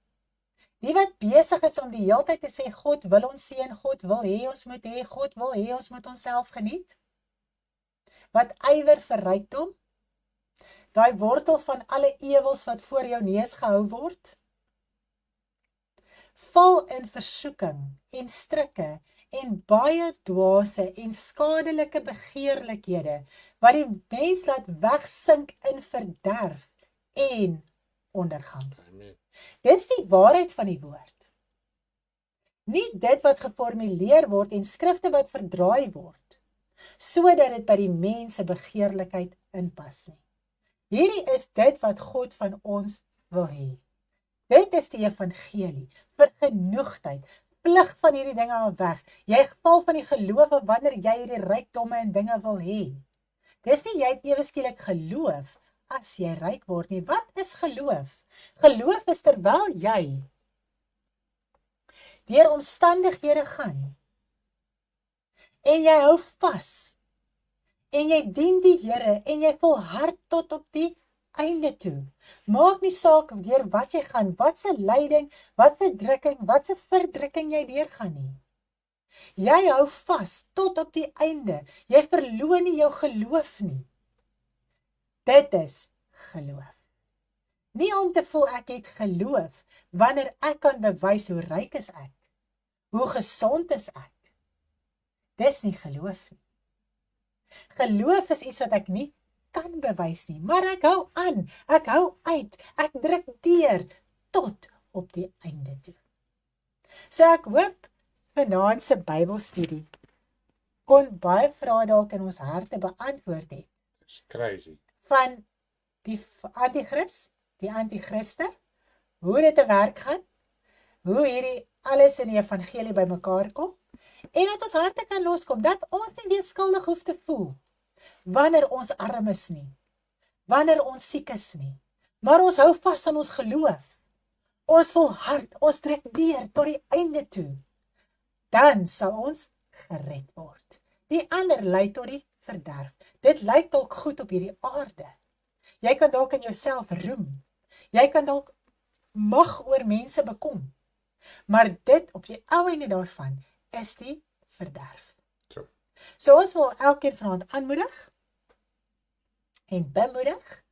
A: die wat besig is om die hele tyd te sê, God wil ons seën, God wil hê ons moet hê, God wil hê ons moet onsself geniet, wat ywer vir rykdom, daai wortel van alle ewels wat voor jou neus gehou word, val in versoeking en strikke en baie dwaase en skadelike begeerlikhede, wat die mens laat wegsink in verderf en ondergang. Dis die waarheid van die woord. Nie dit wat geformuleer word en skrifte wat verdraai word, sodat dit by die mens se begeerlikheid inpas nie. Hierdie is dit wat God van ons wil hê. Dit is die evangelie, vergenoegdheid, vlug van hierdie dinge al weg. Jy val van die geloof wanneer jy hierdie rykdomme en dinge wil hê. Dis nie jy het ewe skielik geloof as jy ryk word nie. Wat is geloof? Geloof is terwyl jy deur omstandighede gaan en jy hou vas en jy dien die Here en jy volhard tot op die einde toe. Maak nie saak deur wat jy gaan, wat se lyding, wat se drukking, wat se verdrukking jy deurgaan nie. Jy hou vas tot op die einde. Jy verloon nie jou geloof nie. Dit is geloof. Nie om te voel ek het geloof, wanneer ek kan bewys hoe ryk is ek, hoe gesond is ek. Dis nie geloof nie. Geloof is iets wat ek nie kan bewys nie, maar ek hou aan, ek hou uit, ek druk deur, tot op die einde toe. So ek hoop vanaand se Bybelstudie kon baie vrae dalk in ons harte beantwoord het.
B: Dis crazy.
A: Van die antichris, die antichriste, hoe dit te werk gaan, hoe hierdie alles in die evangelie bymekaar kom, en dat ons harte kan loskom, dat ons nie weer skuldig hoef te voel, wanneer ons arm is nie, wanneer ons siek is nie, maar ons hou vas aan ons geloof, ons volhard, ons trek deur tot die einde toe, dan sal ons gered word. Die ander lei tot die verderf. Dit lyk dalk goed op hierdie aarde. Jy kan dalk in jouself roem. Jy kan dalk mag oor mense bekom. Maar dit op die ou einde daarvan is die verderf. So ons wil elkeen vanaand aanmoedig en bemoedig.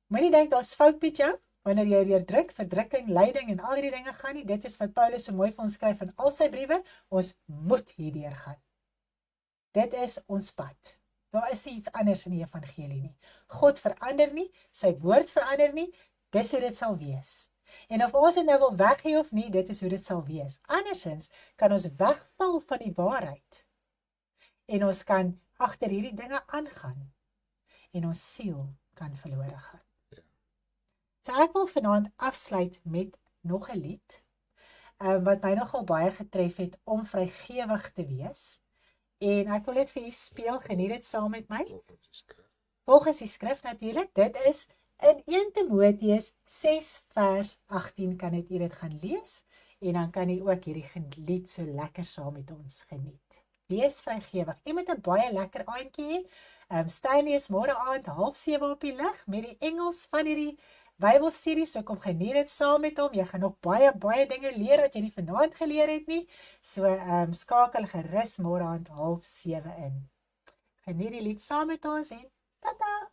A: Moenie dink daar's fout met jou wanneer jy deur druk, verdrukking, lyding en al hierdie dinge gaan nie. Dit is wat Paulus so mooi vir ons skryf in al sy briewe. Ons moet hierdeur gaan. Dit is ons pad. Daar is nie iets anders in die evangelie nie. God verander nie, sy woord verander nie, dis hoe dit sal wees. En of ons dit nou wil weggee of nie, dit is hoe dit sal wees. Andersins kan ons wegval van die waarheid. En ons kan agter hierdie dinge aangaan. En ons siel kan verlore gaan. So ek wil vanaand afsluit met nog 'n lied, wat my nogal baie getref het om vrygewig te wees. En ek wil dit vir u speel, geniet dit saam met my. Volgens die skrif natuurlik, dit is in 1 Timoteus 6 vers 18 kan u dit gaan lees, en dan kan u ook hierdie lied so lekker saam met ons geniet. Wees vrygewig, en met 'n baie lekker aandjie hê. Stanley is môre aand 6:30 op die lig met die Engels van hierdie Bybelstudie, so kom geniet dit saam met hom. Jy gaan nog baie dinge leer wat jy nie vanaand geleer het nie. So skakel gerus môre aand 6:30 in. Geniet die lied saam met ons en tata!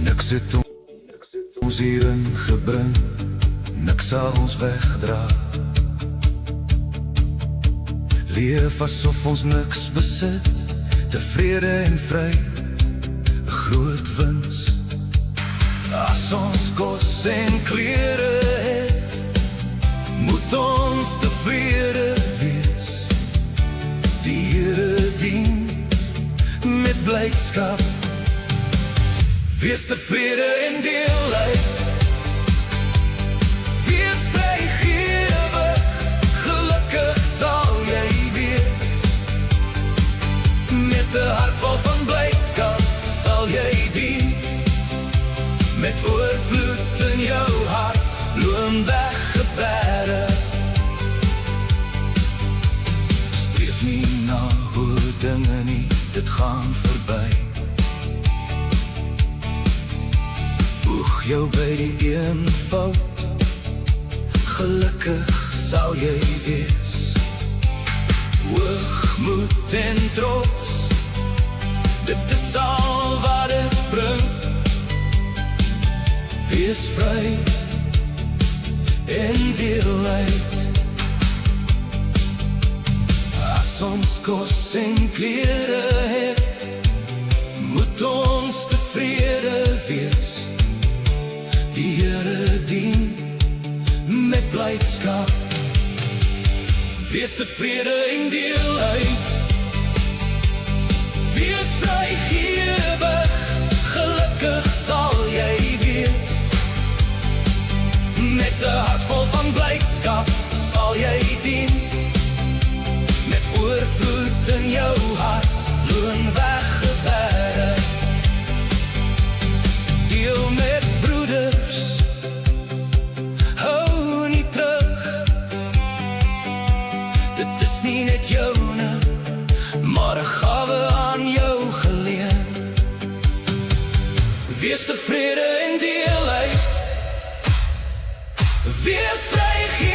C: Niks het ons hierin gebring, niks sal ons wegdra. Leef asof ons niks besit, tevrede en vry, 'n groot wins. As ons kos en klere het, moet ons tevrede wees. Die Here dien met blydskap. Wees tevrede en deel uit. Wees vrygewig, gelukkig sal jy wees. Met 'n hart vol van blydskap sal jy dien. Met oorvloed in jou hart, loon weg gebede. Streef nie na hoë dinge nie, dit gaan verby. Voeg jou by die eenvoud, gelukkig sal jy wees. Hoogmoed en trots, dit is al wat dit bring. Wees vry en deel uit. As ons kos en klere het, moet ons tevrede wees. Die Here dien met blydskap. Wees tevrede en deel uit. Wees vrygewig, gelukkig sal jy wees. Met 'n hart vol van blydskap sal jy dien. Met oorvloed in jou hart, loon weg gebede. Deel met broeders, hou nie terug. Dit is nie net joune, maar 'n gawe aan jou geleen. Wees tevrede en deel uit. Wees vrygewig,